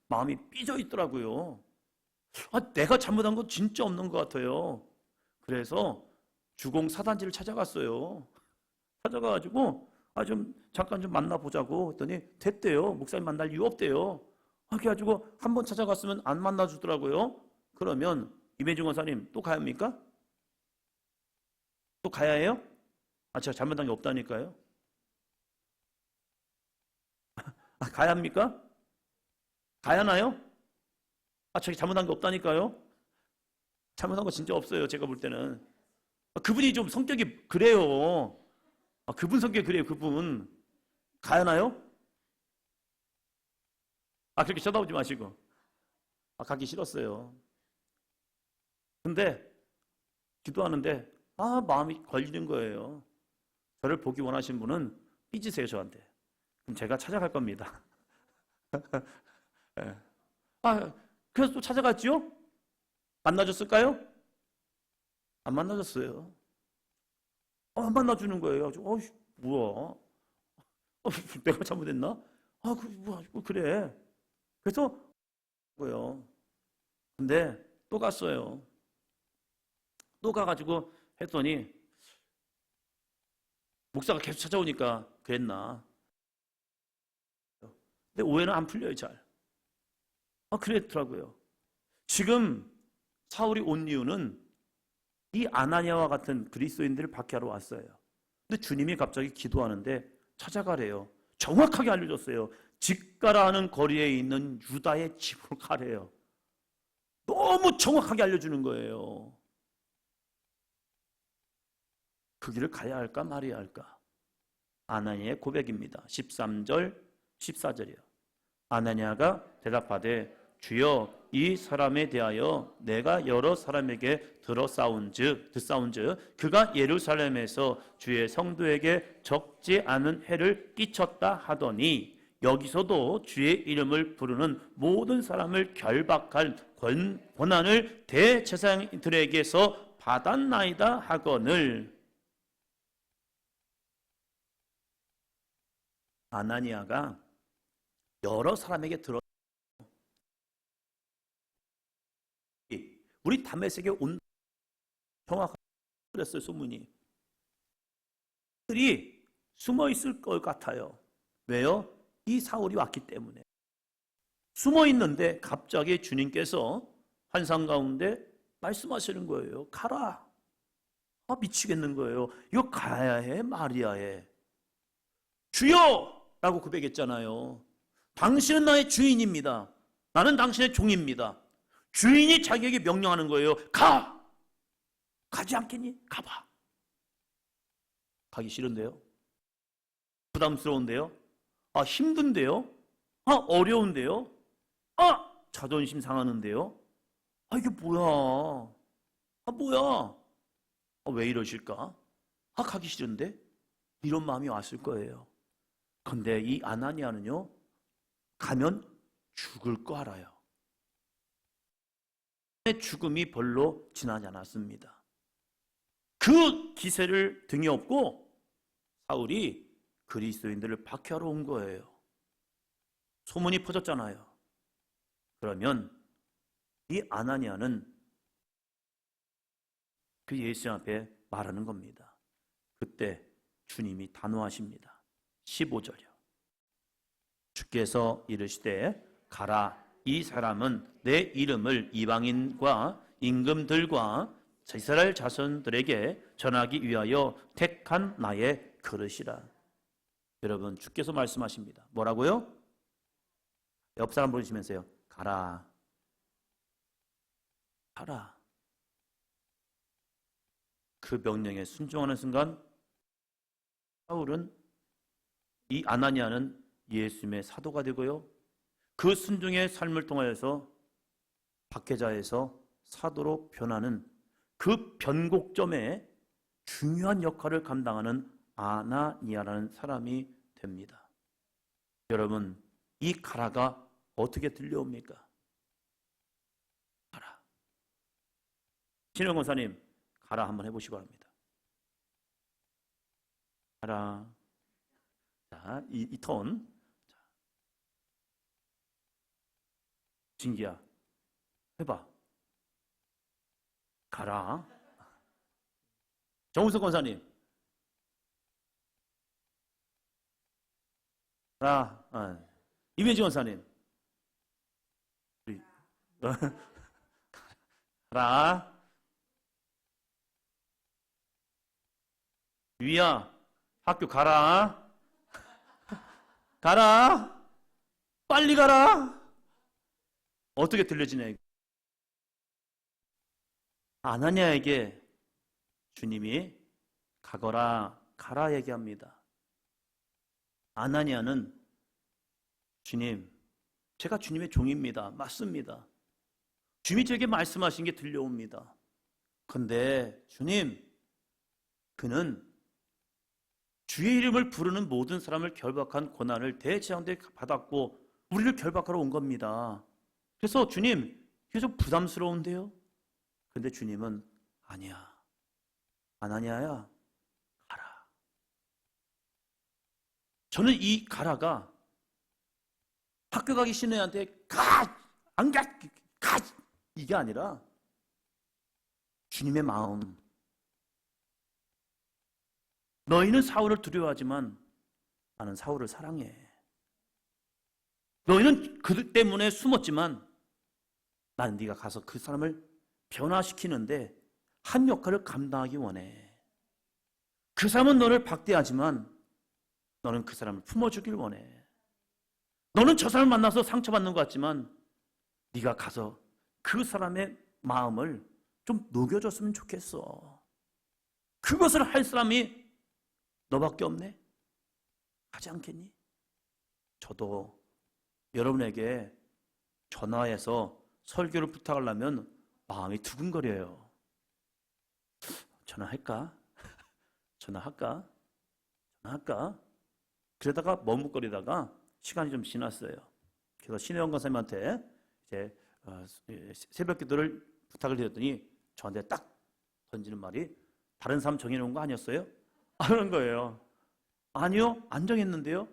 A: 마음이 삐져 있더라고요. 내가 잘못한 거 진짜 없는 것 같아요. 그래서 주공 사단지를 찾아갔어요. 찾아가가지고 좀 잠깐 좀 만나보자고 했더니 됐대요. 목사님 만날 이유 없대요. 그래가지고 한 번 찾아갔으면 안 만나주더라고요. 그러면 임혜중 원사님 또 가야 합니까? 또 가야 해요? 제가 잘못한 게 없다니까요. 가야 합니까? 가야 하나요? 제가 잘못한 게 없다니까요. 잘못한 거 진짜 없어요. 제가 볼 때는. 그분이 좀 성격이 그래요. 그분 성격이 그래요. 그분. 가야 하나요? 그렇게 쳐다보지 마시고. 가기 싫었어요. 근데 기도하는데 마음이 걸리는 거예요. 저를 보기 원하시는 분은 삐지세요. 저한테. 그럼 제가 찾아갈 겁니다. 네. 그래서 또 찾아갔죠? 만나줬을까요? 안 만나줬어요. 안 만나주는 거예요. 뭐야? 내가 잘못했나? 그래. 그래서 거예요. 근데 또 갔어요. 또 가가지고 했더니 목사가 계속 찾아오니까 그랬나? 근데 오해는 안 풀려요, 잘. 그랬더라고요. 지금 사울이 온 이유는 이 아나니아와 같은 그리스도인들을 박해하러 왔어요. 근데 주님이 갑자기 기도하는데 찾아가래요. 정확하게 알려줬어요. 집가라 하는 거리에 있는 유다의 집으로 가래요. 너무 정확하게 알려주는 거예요. 그 길을 가야 할까 말아야 할까? 아나니아의 고백입니다. 13절, 14절이요. 아나니아가 대답하되 주여 이 사람에 대하여 내가 여러 사람에게 듣사온즉 그가 예루살렘에서 주의 성도에게 적지 않은 해를 끼쳤다 하더니 여기서도 주의 이름을 부르는 모든 사람을 결박할 권한을 대제사장들에게서 받았나이다 하거늘. 아나니아가 여러 사람에게 우리 다메섹에 온 정확하게 그랬어요. 소문이 들이 숨어 있을 것 같아요. 왜요? 이 사울이 왔기 때문에. 숨어 있는데 갑자기 주님께서 환상 가운데 말씀하시는 거예요. 가라. 미치겠는 거예요. 이거 가야 해 말이야 해. 주여! 라고 고백했잖아요. 당신은 나의 주인입니다. 나는 당신의 종입니다. 주인이 자기에게 명령하는 거예요. 가! 가지 않겠니? 가봐. 가기 싫은데요? 부담스러운데요? 힘든데요? 어려운데요? 자존심 상하는데요? 이게 뭐야? 뭐야? 왜 이러실까? 가기 싫은데? 이런 마음이 왔을 거예요. 근데 이 아나니아는요, 가면 죽을 거 알아요. 죽음이 별로 지나지 않았습니다. 그 기세를 등에 업고 사울이 그리스도인들을 박해하러 온 거예요. 소문이 퍼졌잖아요. 그러면 이 아나니아는 그 예수 앞에 말하는 겁니다. 그때 주님이 단호하십니다. 15절이요. 주께서 이르시되 가라. 이 사람은 내 이름을 이방인과 임금들과 이스라엘 자손들에게 전하기 위하여 택한 나의 그릇이라. 여러분, 주께서 말씀하십니다. 뭐라고요? 옆 사람 부르시면서요. 가라. 가라. 그 명령에 순종하는 순간 사울은, 이 아나니아는 예수님의 사도가 되고요. 그 순종의 삶을 통하여서 박해자에서 사도로 변하는 그 변곡점에 중요한 역할을 감당하는 아나니아라는 사람이 됩니다. 여러분, 이 가라가 어떻게 들려옵니까? 가라. 신영 권사님, 가라 한번 해보시기 바랍니다. 가라. 자, 이 톤. 진기야, 해봐. 가라. 정우석 권사님, 가라. 이면지 권사님, 가라. 유이야, 학교 가라. 가라. 빨리 가라. 어떻게 들려지냐? 아나니아에게 주님이 가거라, 가라 얘기합니다. 아나니아는 주님, 제가 주님의 종입니다. 맞습니다. 주님이 저에게 말씀하신 게 들려옵니다. 근데 주님, 그는 주의 이름을 부르는 모든 사람을 결박한 고난을 대제한테 받았고 우리를 결박하러 온 겁니다. 그래서 주님, 이게 좀 부담스러운데요? 근데 주님은 아니야. 아나니아야, 가라. 저는 이 가라가 학교 가기 싫은 애한테 가! 안 가! 가! 이게 아니라 주님의 마음. 너희는 사울을 두려워하지만 나는 사울을 사랑해. 너희는 그 때문에 숨었지만 나는 네가 가서 그 사람을 변화시키는데 한 역할을 감당하기 원해. 그 사람은 너를 박대하지만 너는 그 사람을 품어주길 원해. 너는 저 사람을 만나서 상처받는 것 같지만 네가 가서 그 사람의 마음을 좀 녹여줬으면 좋겠어. 그것을 할 사람이 너밖에 없네? 하지 않겠니? 저도 여러분에게 전화해서 설교를 부탁하려면 마음이 두근거려요. 전화할까? 전화할까? 전화할까? 그러다가 머뭇거리다가 시간이 좀 지났어요. 그래서 신혜원 권사님한테 이제 새벽 기도를 부탁을 드렸더니 저한테 딱 던지는 말이 다른 사람 정해놓은 거 아니었어요? 하는 거예요. 아니요, 안 정했는데요.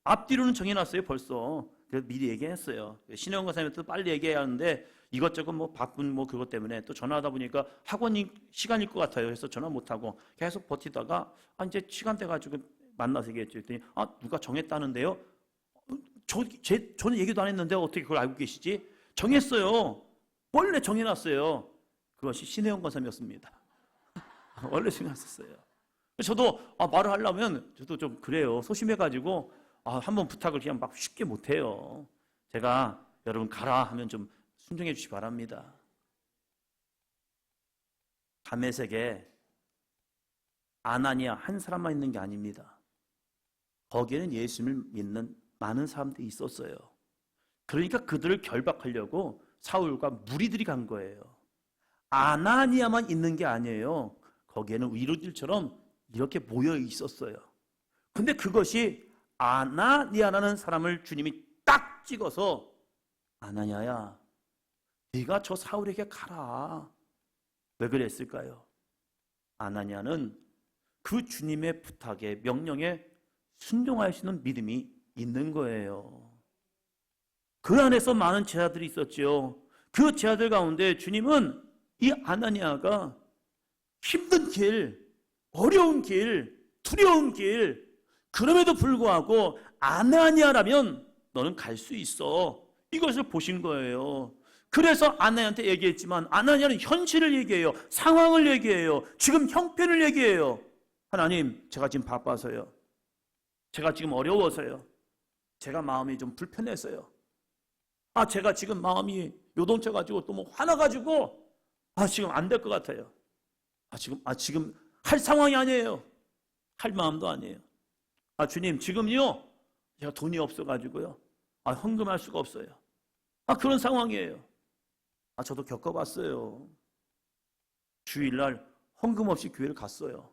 A: 앞뒤로는 정해놨어요, 벌써. 그래서 미리 얘기했어요. 신혜원 권사님한테 빨리 얘기해야 하는데 이것저것 뭐 바쁜 뭐 그것 때문에 또 전화하다 보니까 학원이 시간일 것 같아요. 그래서 전화 못하고 계속 버티다가 이제 시간 돼가지고 만나서 얘기했죠. 그랬더니 누가 정했다는데요? 저는 얘기도 안 했는데 어떻게 그걸 알고 계시지? 정했어요. 원래 정해놨어요. 그것이 신혜원 권사님이었습니다. 원래 정해놨었어요. 저도 말을 하려면 저도 좀 그래요. 소심해가지고 한번 부탁을 그냥 막 쉽게 못해요. 제가 여러분 가라 하면 좀 순종해 주시기 바랍니다. 다메섹에 아나니아 한 사람만 있는 게 아닙니다. 거기에는 예수님을 믿는 많은 사람들이 있었어요. 그러니까 그들을 결박하려고 사울과 무리들이 간 거예요. 아나니아만 있는 게 아니에요. 거기에는 위로들처럼 이렇게 모여 있었어요. 근데 그것이 아나니아라는 사람을 주님이 딱 찍어서 아나니아야, 네가 저 사울에게 가라. 왜 그랬을까요? 아나니아는 그 주님의 부탁에 명령에 순종할 수 있는 믿음이 있는 거예요. 그 안에서 많은 제자들이 있었죠. 그 제자들 가운데 주님은 이 아나니아가 힘든 길, 어려운 길, 두려운 길, 그럼에도 불구하고 아나니아라면 너는 갈 수 있어. 이것을 보신 거예요. 그래서 아나니아한테 얘기했지만 아나니아는 현실을 얘기해요. 상황을 얘기해요. 지금 형편을 얘기해요. 하나님, 제가 지금 바빠서요. 제가 지금 어려워서요. 제가 마음이 좀 불편해서요. 제가 지금 마음이 요동쳐가지고 또 뭐 화나가지고 지금 안 될 것 같아요. 지금 할 상황이 아니에요. 할 마음도 아니에요. 주님, 지금요 제가 돈이 없어가지고요 헌금할 수가 없어요. 그런 상황이에요. 저도 겪어봤어요. 주일날 헌금 없이 교회를 갔어요.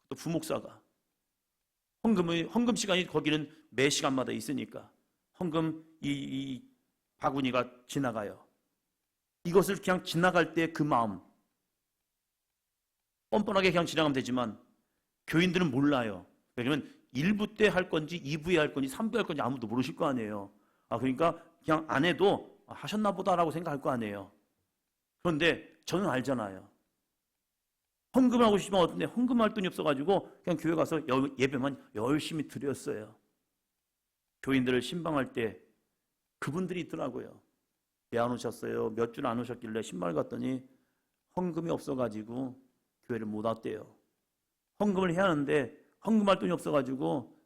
A: 또 부목사가 헌금 시간이 거기는 매 시간마다 있으니까 헌금 이 바구니가 지나가요. 이것을 그냥 지나갈 때 그 마음 뻔뻔하게 그냥 지나가면 되지만 교인들은 몰라요. 왜냐면 1부 때 할 건지 2부에 할 건지 3부에 할 건지 아무도 모르실 거 아니에요. 그러니까 그냥 안 해도 하셨나 보다라고 생각할 거 아니에요. 그런데 저는 알잖아요. 헌금을 하고 싶으면 어떤데 헌금할 돈이 없어가지고 그냥 교회 가서 예배만 열심히 드렸어요. 교인들을 신방할 때 그분들이 있더라고요. 왜 안 오셨어요? 몇 주 안 오셨길래 신방을 갔더니 헌금이 없어가지고 교회를 못 왔대요. 헌금을 해야 하는데 헌금할 돈이 없어가지고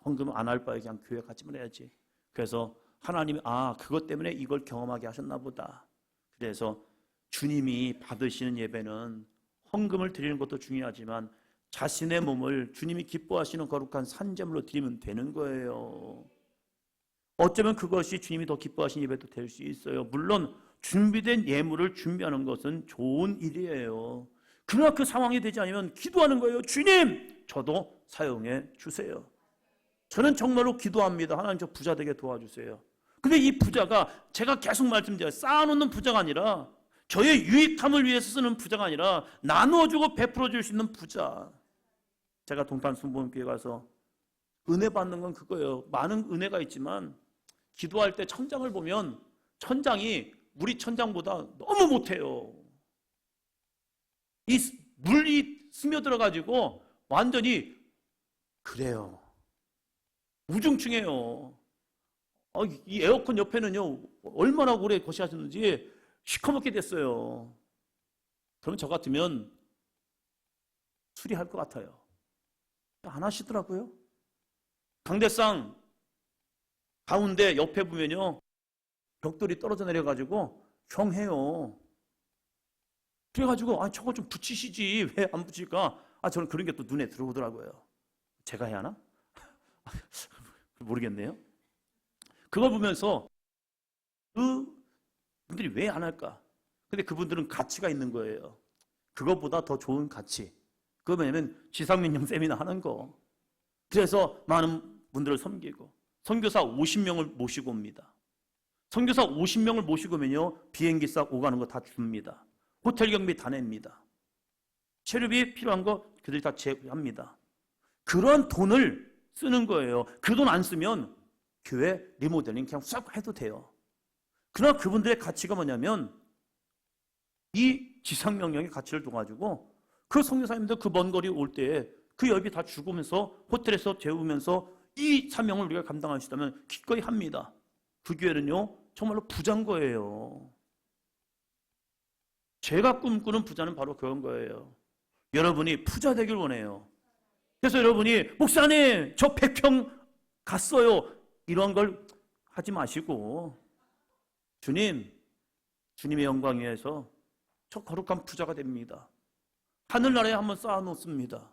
A: 헌금 안 할 바에 그냥 교회 같이만 해야지. 그래서 하나님이 그것 때문에 이걸 경험하게 하셨나 보다. 그래서 주님이 받으시는 예배는 헌금을 드리는 것도 중요하지만 자신의 몸을 주님이 기뻐하시는 거룩한 산제물로 드리면 되는 거예요. 어쩌면 그것이 주님이 더 기뻐하시는 예배도 될 수 있어요. 물론 준비된 예물을 준비하는 것은 좋은 일이에요. 그러나 그 상황이 되지 않으면 기도하는 거예요. 주님, 저도 사용해 주세요. 저는 정말로 기도합니다. 하나님, 저 부자 되게 도와주세요. 근데 이 부자가 제가 계속 말씀드려요. 쌓아놓는 부자가 아니라 저의 유익함을 위해서 쓰는 부자가 아니라 나누어주고 베풀어줄 수 있는 부자. 제가 동탄 순복음교회 가서 은혜 받는 건 그거예요. 많은 은혜가 있지만 기도할 때 천장을 보면 천장이 우리 천장보다 너무 못해요. 이 물이 스며들어가지고 완전히 그래요. 우중충해요. 이 에어컨 옆에는요 얼마나 오래 거시하셨는지 시커멓게 됐어요. 그럼 저 같으면 수리할 것 같아요. 안 하시더라고요. 강대상 가운데 옆에 보면요 벽돌이 떨어져 내려가지고 형해요. 그래가지고 저거 좀 붙이시지 왜 안 붙일까? 저는 그런 게 또 눈에 들어오더라고요. 제가 해야 하나? 모르겠네요. 그걸 보면서 그분들이 왜 안 할까? 근데 그분들은 가치가 있는 거예요. 그것보다 더 좋은 가치. 그거 뭐냐면 지상민영 세미나 하는 거. 그래서 많은 분들을 섬기고 선교사 50명을 모시고 옵니다. 선교사 50명을 모시고 오면요 비행기 싹 오가는 거 다 줍니다. 호텔 경비 다 냅니다. 체류비 필요한 거 그들이 다 제공합니다. 그런 돈을 쓰는 거예요. 그 돈 안 쓰면 교회 리모델링 그냥 싹 해도 돼요. 그러나 그분들의 가치가 뭐냐면 이 지상명령의 가치를 둬가지고 그 선교사님들 그 먼 거리 올 때 그 여비 다 죽으면서 호텔에서 재우면서 이 사명을 우리가 감당할 수 있다면 기꺼이 합니다. 그 교회는요 정말로 부자인 거예요. 제가 꿈꾸는 부자는 바로 그런 거예요. 여러분이 부자 되길 원해요. 그래서 여러분이 목사님 저 100평 갔어요 이런 걸 하지 마시고 주님의 영광 위해서 저 거룩한 부자가 됩니다. 하늘나라에 한번 쌓아놓습니다.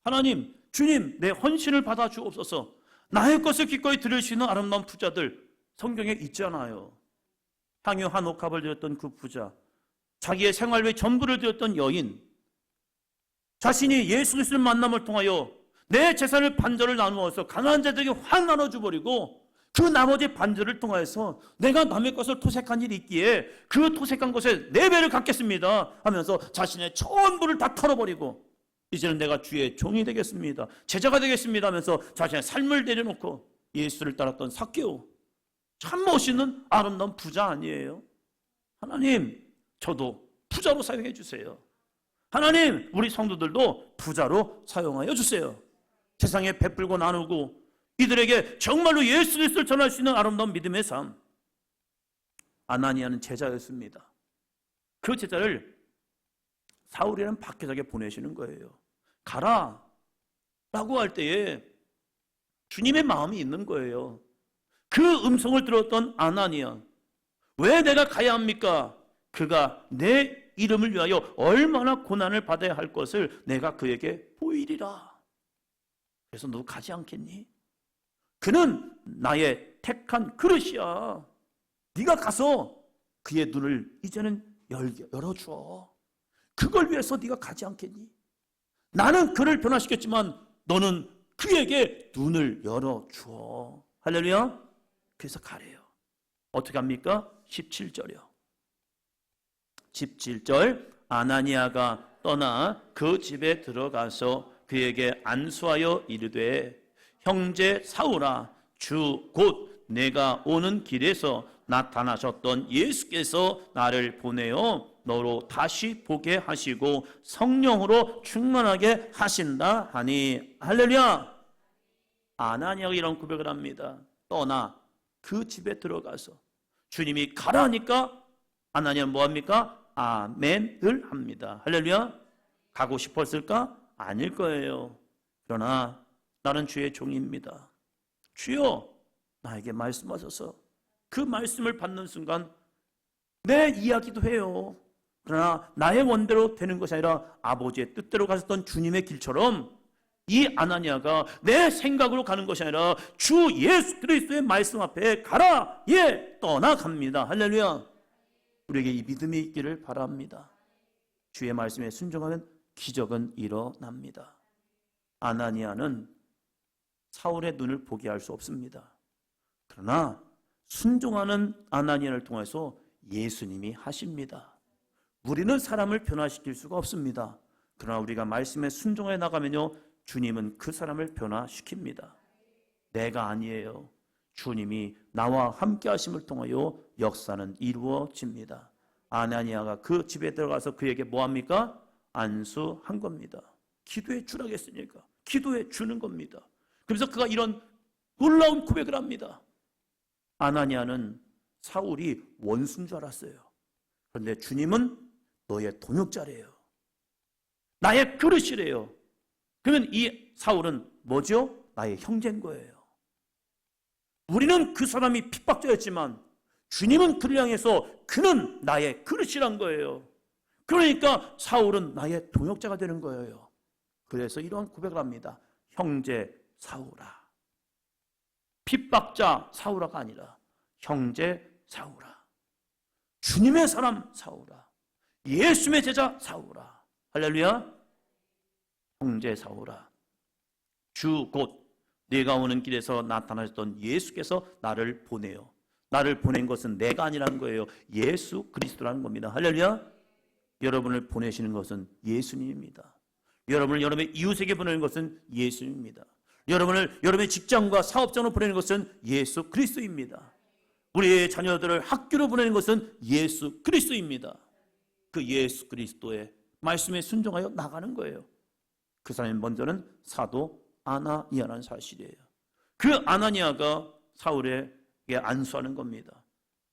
A: 하나님, 주님 내 헌신을 받아 주옵소서. 나의 것을 기꺼이 드릴 수 있는 아름다운 부자들 성경에 있잖아요. 향유 한 옥합을 드렸던 그 부자, 자기의 생활 외 전부를 드렸던 여인, 자신이 예수 그리스도를 만남을 통하여 내 재산을 반절을 나누어서 가난한 자들에게 확 나눠줘버리고 그 나머지 반절을 통하여서 내가 남의 것을 토색한 일이 있기에 그 토색한 것에 4배를 갚겠습니다 하면서 자신의 전부를 다 털어버리고 이제는 내가 주의 종이 되겠습니다, 제자가 되겠습니다 하면서 자신의 삶을 내려놓고 예수를 따랐던 삭개오, 참 멋있는 아름다운 부자 아니에요? 하나님, 저도 부자로 사용해 주세요. 하나님, 우리 성도들도 부자로 사용하여 주세요. 세상에 베풀고 나누고 이들에게 정말로 예수 그리스도를 전할 수 있는 아름다운 믿음의 삶. 아나니아는 제자였습니다. 그 제자를 사울이라는 박해자에게 보내시는 거예요. 가라 라고 할 때에 주님의 마음이 있는 거예요. 그 음성을 들었던 아나니아, 왜 내가 가야 합니까? 그가 내 이름을 위하여 얼마나 고난을 받아야 할 것을 내가 그에게 보이리라. 그래서 너 가지 않겠니? 그는 나의 택한 그릇이야. 네가 가서 그의 눈을 이제는 열어줘. 그걸 위해서 네가 가지 않겠니? 나는 그를 변화시켰지만 너는 그에게 눈을 열어줘. 할렐루야. 그래서 가래요. 어떻게 합니까? 17절이요. 17절, 아나니아가 떠나 그 집에 들어가서 그에게 안수하여 이르되, 형제 사울아, 주 곧 내가 오는 길에서 나타나셨던 예수께서 나를 보내어 너로 다시 보게 하시고 성령으로 충만하게 하신다 하니. 할렐루야. 아나니아가 이런 고백을 합니다. 떠나 그 집에 들어가서 주님이 가라니까 아나니아는 뭐합니까? 아멘을 합니다. 할렐루야. 가고 싶었을까? 아닐 거예요. 그러나 나는 주의 종입니다. 주여 나에게 말씀하셔서 그 말씀을 받는 순간 내 이야기도 해요. 그러나 나의 원대로 되는 것이 아니라 아버지의 뜻대로 가셨던 주님의 길처럼 이 아나니아가 내 생각으로 가는 것이 아니라 주 예수 그리스도의 말씀 앞에 가라. 예, 떠나갑니다. 할렐루야. 우리에게 이 믿음이 있기를 바랍니다. 주의 말씀에 순종하면 기적은 일어납니다. 아나니아는 사울의 눈을 보게 할 수 없습니다. 그러나 순종하는 아나니아를 통해서 예수님이 하십니다. 우리는 사람을 변화시킬 수가 없습니다. 그러나 우리가 말씀에 순종해 나가면요, 주님은 그 사람을 변화시킵니다. 내가 아니에요. 주님이 나와 함께 하심을 통하여 역사는 이루어집니다. 아나니아가 그 집에 들어가서 그에게 뭐합니까? 안수한 겁니다. 기도해 주라고 했으니까 기도해 주는 겁니다. 그래서 그가 이런 놀라운 고백을 합니다. 아나니아는 사울이 원수인 줄 알았어요. 그런데 주님은 너의 동역자래요. 나의 그릇이래요. 그러면 이 사울은 뭐죠? 나의 형제인 거예요. 우리는 그 사람이 핍박자였지만 주님은 그를 향해서 그는 나의 그릇이란 거예요. 그러니까 사울은 나의 동역자가 되는 거예요. 그래서 이러한 고백을 합니다. 형제 사울아. 핍박자 사울아가 아니라 형제 사울아. 주님의 사람 사울아. 예수의 제자 사울아. 할렐루야. 형제 사울아. 주 곧 내가 오는 길에서 나타나셨던 예수께서 나를 보내요. 나를 보낸 것은 내가 아니라는 거예요. 예수 그리스도라는 겁니다. 할렐루야. 여러분을 보내시는 것은 예수님입니다. 여러분을 여러분의 이웃에게 보내는 것은 예수님입니다. 여러분을 여러분의 직장과 사업장으로 보내는 것은 예수 그리스도입니다. 우리의 자녀들을 학교로 보내는 것은 예수 그리스도입니다. 그 예수 그리스도의 말씀에 순종하여 나가는 거예요. 그 사람이 먼저는 사도 아나니아라는 사실이에요. 그 아나니아가 사울에게 안수하는 겁니다.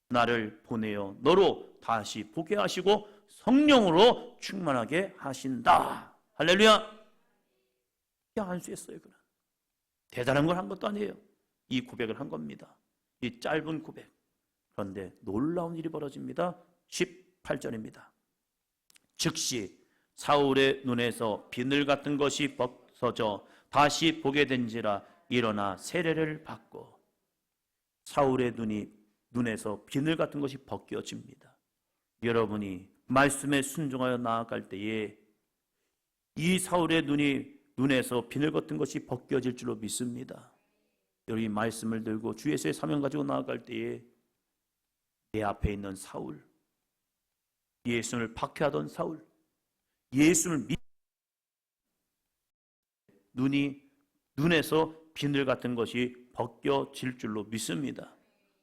A: 나를 보내어 너로 다시 보게 하시고 성령으로 충만하게 하신다. 할렐루야. 안수했어요. 그는 대단한 걸 한 것도 아니에요. 이 고백을 한 겁니다. 이 짧은 고백. 그런데 놀라운 일이 벌어집니다. 18절입니다. 즉시 사울의 눈에서 비늘 같은 것이 벗어져 다시 보게 된지라 일어나 세례를 받고. 사울의 눈에서 비늘 같은 것이 벗겨집니다. 여러분이 말씀에 순종하여 나아갈 때에 이 사울의 눈에서 비늘 같은 것이 벗겨질 줄로 믿습니다. 여러분이 말씀을 들고 주 예수의 사명 가지고 나아갈 때에 내 앞에 있는 사울, 예수를 박해하던 사울, 예수를 눈에서 비늘 같은 것이 벗겨질 줄로 믿습니다.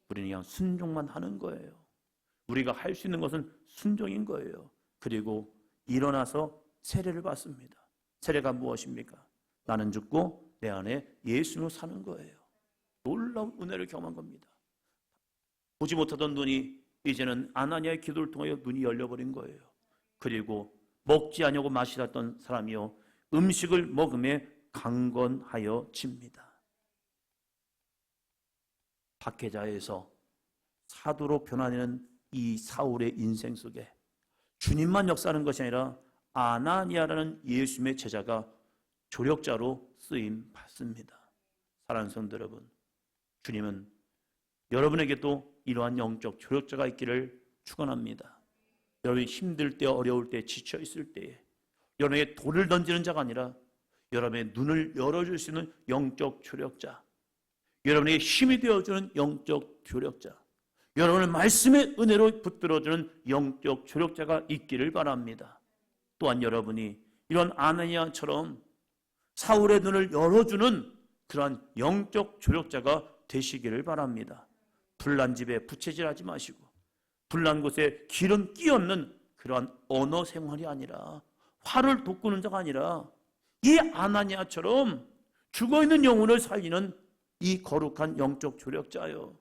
A: 우리는 그냥 순종만 하는 거예요. 우리가 할 수 있는 것은 순종인 거예요. 그리고 일어나서 세례를 받습니다. 세례가 무엇입니까? 나는 죽고 내 안에 예수로 사는 거예요. 놀라운 은혜를 경험한 겁니다. 보지 못하던 눈이 이제는 아나니아의 기도를 통하여 눈이 열려버린 거예요. 그리고 먹지 아니하고 마시던 사람이요 음식을 먹음에 강건하여집니다. 박해자에서 사도로 변화되는 이 사울의 인생 속에 주님만 역사하는 것이 아니라 아나니아라는 예수님의 제자가 조력자로 쓰임 받습니다. 사랑하는 성도 여러분, 주님은 여러분에게도 이러한 영적 조력자가 있기를 축원합니다. 여러분이 힘들 때, 어려울 때, 지쳐 있을 때에 여러분에게 돌을 던지는 자가 아니라 여러분의 눈을 열어줄 수 있는 영적 조력자, 여러분에게 힘이 되어주는 영적 조력자, 여러분을 말씀의 은혜로 붙들어주는 영적 조력자가 있기를 바랍니다. 또한 여러분이 이런 아나니아처럼 사울의 눈을 열어주는 그러한 영적 조력자가 되시기를 바랍니다. 불난 집에 부채질하지 마시고 불난 곳에 기름 끼얹는 그러한 언어 생활이 아니라, 화를 돋구는 자가 아니라 이 아나니아처럼 죽어있는 영혼을 살리는 이 거룩한 영적 조력자요.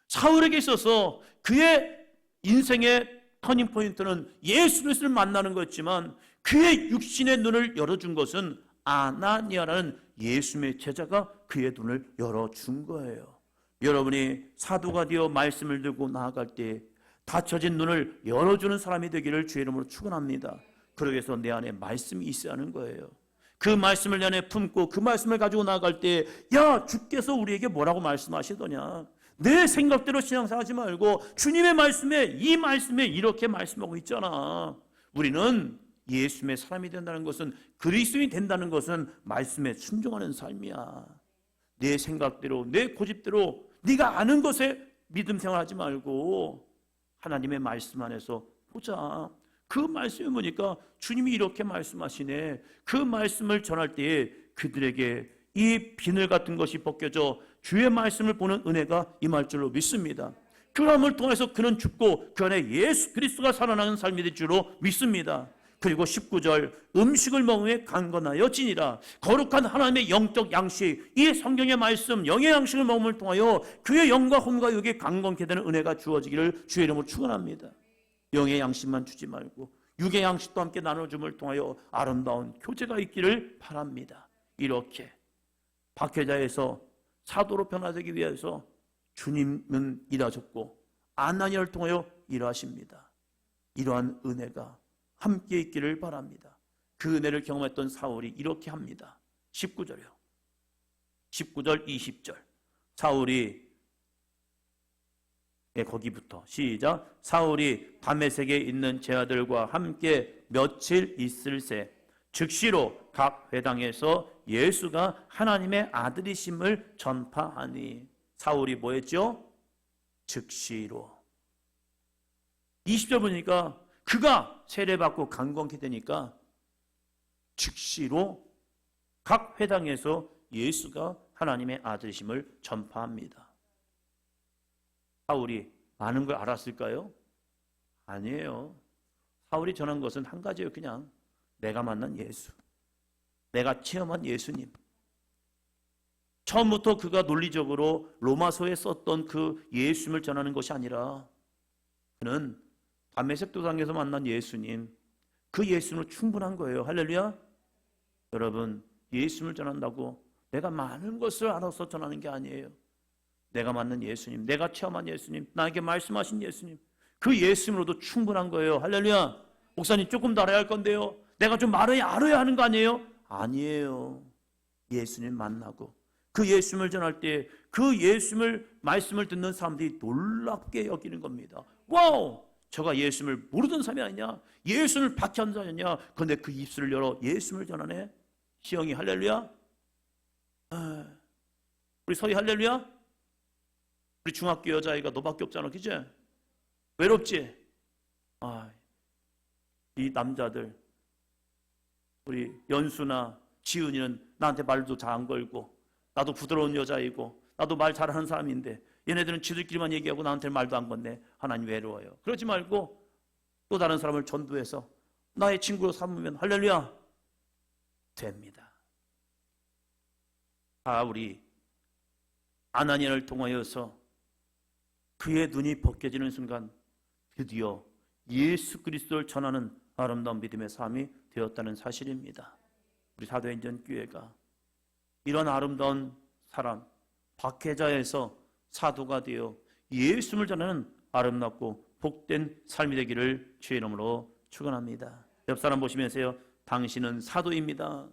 A: 사울에게 있어서 그의 인생의 터닝포인트는 예수 그리스도를 만나는 거였지만 그의 육신의 눈을 열어준 것은 아나니아라는 예수님의 제자가 그의 눈을 열어준 거예요. 여러분이 사도가 되어 말씀을 들고 나아갈 때 닫혀진 눈을 열어주는 사람이 되기를 주의 이름으로 축원합니다. 그러기 위해서 내 안에 말씀이 있어야 하는 거예요. 그 말씀을 내 안에 품고 그 말씀을 가지고 나아갈 때, 야, 주께서 우리에게 뭐라고 말씀하시더냐, 내 생각대로 신앙생활하지 말고 주님의 말씀에, 이 말씀에 이렇게 말씀하고 있잖아. 우리는 예수님의 사람이 된다는 것은, 그리스도인이 된다는 것은 말씀에 순종하는 삶이야. 내 생각대로, 내 고집대로, 네가 아는 것에 믿음 생활하지 말고 하나님의 말씀 안에서 보자. 그 말씀이 뭐니까 주님이 이렇게 말씀하시네. 그 말씀을 전할 때에 그들에게 이 비늘 같은 것이 벗겨져 주의 말씀을 보는 은혜가 임할 줄로 믿습니다. 그럼을 통해서 그는 죽고 그 안에 예수 그리스도가 살아나는 삶이 될 줄로 믿습니다. 그리고 19절, 음식을 먹음에 강건하여 지니라. 거룩한 하나님의 영적 양식, 이 성경의 말씀, 영의 양식을 먹음을 통하여 그의 영과 혼과 육에 강건케 되는 은혜가 주어지기를 주의 이름으로 축원합니다. 영의 양식만 주지 말고 육의 양식도 함께 나눠줌을 통하여 아름다운 교제가 있기를 바랍니다. 이렇게 박해자에서 사도로 변화되기 위해서 주님은 일하셨고 아나니아를 통하여 일하십니다. 이러한 은혜가 함께 있기를 바랍니다. 그 은혜를 경험했던 사울이 이렇게 합니다. 19절이요. 19절 20절. 사울이 거기부터 시작. 사울이 다메섹에 있는 제자들과 함께 며칠 있을새 즉시로 각 회당에서 예수가 하나님의 아들이심을 전파하니. 사울이 뭐 했죠? 즉시로. 20절 보니까 그가 세례받고 강건케 되니까 즉시로 각 회당에서 예수가 하나님의 아들이심을 전파합니다. 사울이 많은 걸 알았을까요? 아니에요. 사울이 전한 것은 한 가지예요. 그냥 내가 만난 예수, 내가 체험한 예수님. 처음부터 그가 논리적으로 로마서에 썼던 그 예수님을 전하는 것이 아니라 그는 다메섹 도상에서 만난 예수님, 그 예수님으로 충분한 거예요. 할렐루야. 여러분, 예수님을 전한다고 내가 많은 것을 알아서 전하는 게 아니에요. 내가 만난 예수님, 내가 체험한 예수님, 나에게 말씀하신 예수님, 그 예수님으로도 충분한 거예요. 할렐루야. 목사님, 조금 더 알아야 할 건데요, 내가 좀 알아야 하는 거 아니에요? 아니에요. 예수님 만나고 그 예수님을 전할 때 그 예수님을 말씀을 듣는 사람들이 놀랍게 여기는 겁니다. 와우! 저가 예수님을 모르던 사람이 아니냐? 예수님을 박해한 사람이 아니냐? 그런데 그 입술을 열어 예수님을 전하네? 시영이 할렐루야? 우리 서희 할렐루야? 우리 중학교 여자아이가 너밖에 없잖아, 그치? 외롭지? 이 남자들, 우리 연수나 지은이는 나한테 말도 잘 안 걸고, 나도 부드러운 여자이고 나도 말 잘하는 사람인데 얘네들은 지들끼리만 얘기하고 나한테 말도 안 건네. 하나님 외로워요. 그러지 말고 또 다른 사람을 전도해서 나의 친구로 삼으면 할렐루야 됩니다. 우리 아나니아를 통하여서 그의 눈이 벗겨지는 순간 드디어 예수 그리스도를 전하는 아름다운 믿음의 삶이 되었다는 사실입니다. 우리 사도행전 교회가 이런 아름다운 사람, 박해자에서 사도가 되어 예수님을 전하는 아름답고 복된 삶이 되기를 주의 이름으로 축원합니다. 옆 사람 보시면서요, 당신은 사도입니다.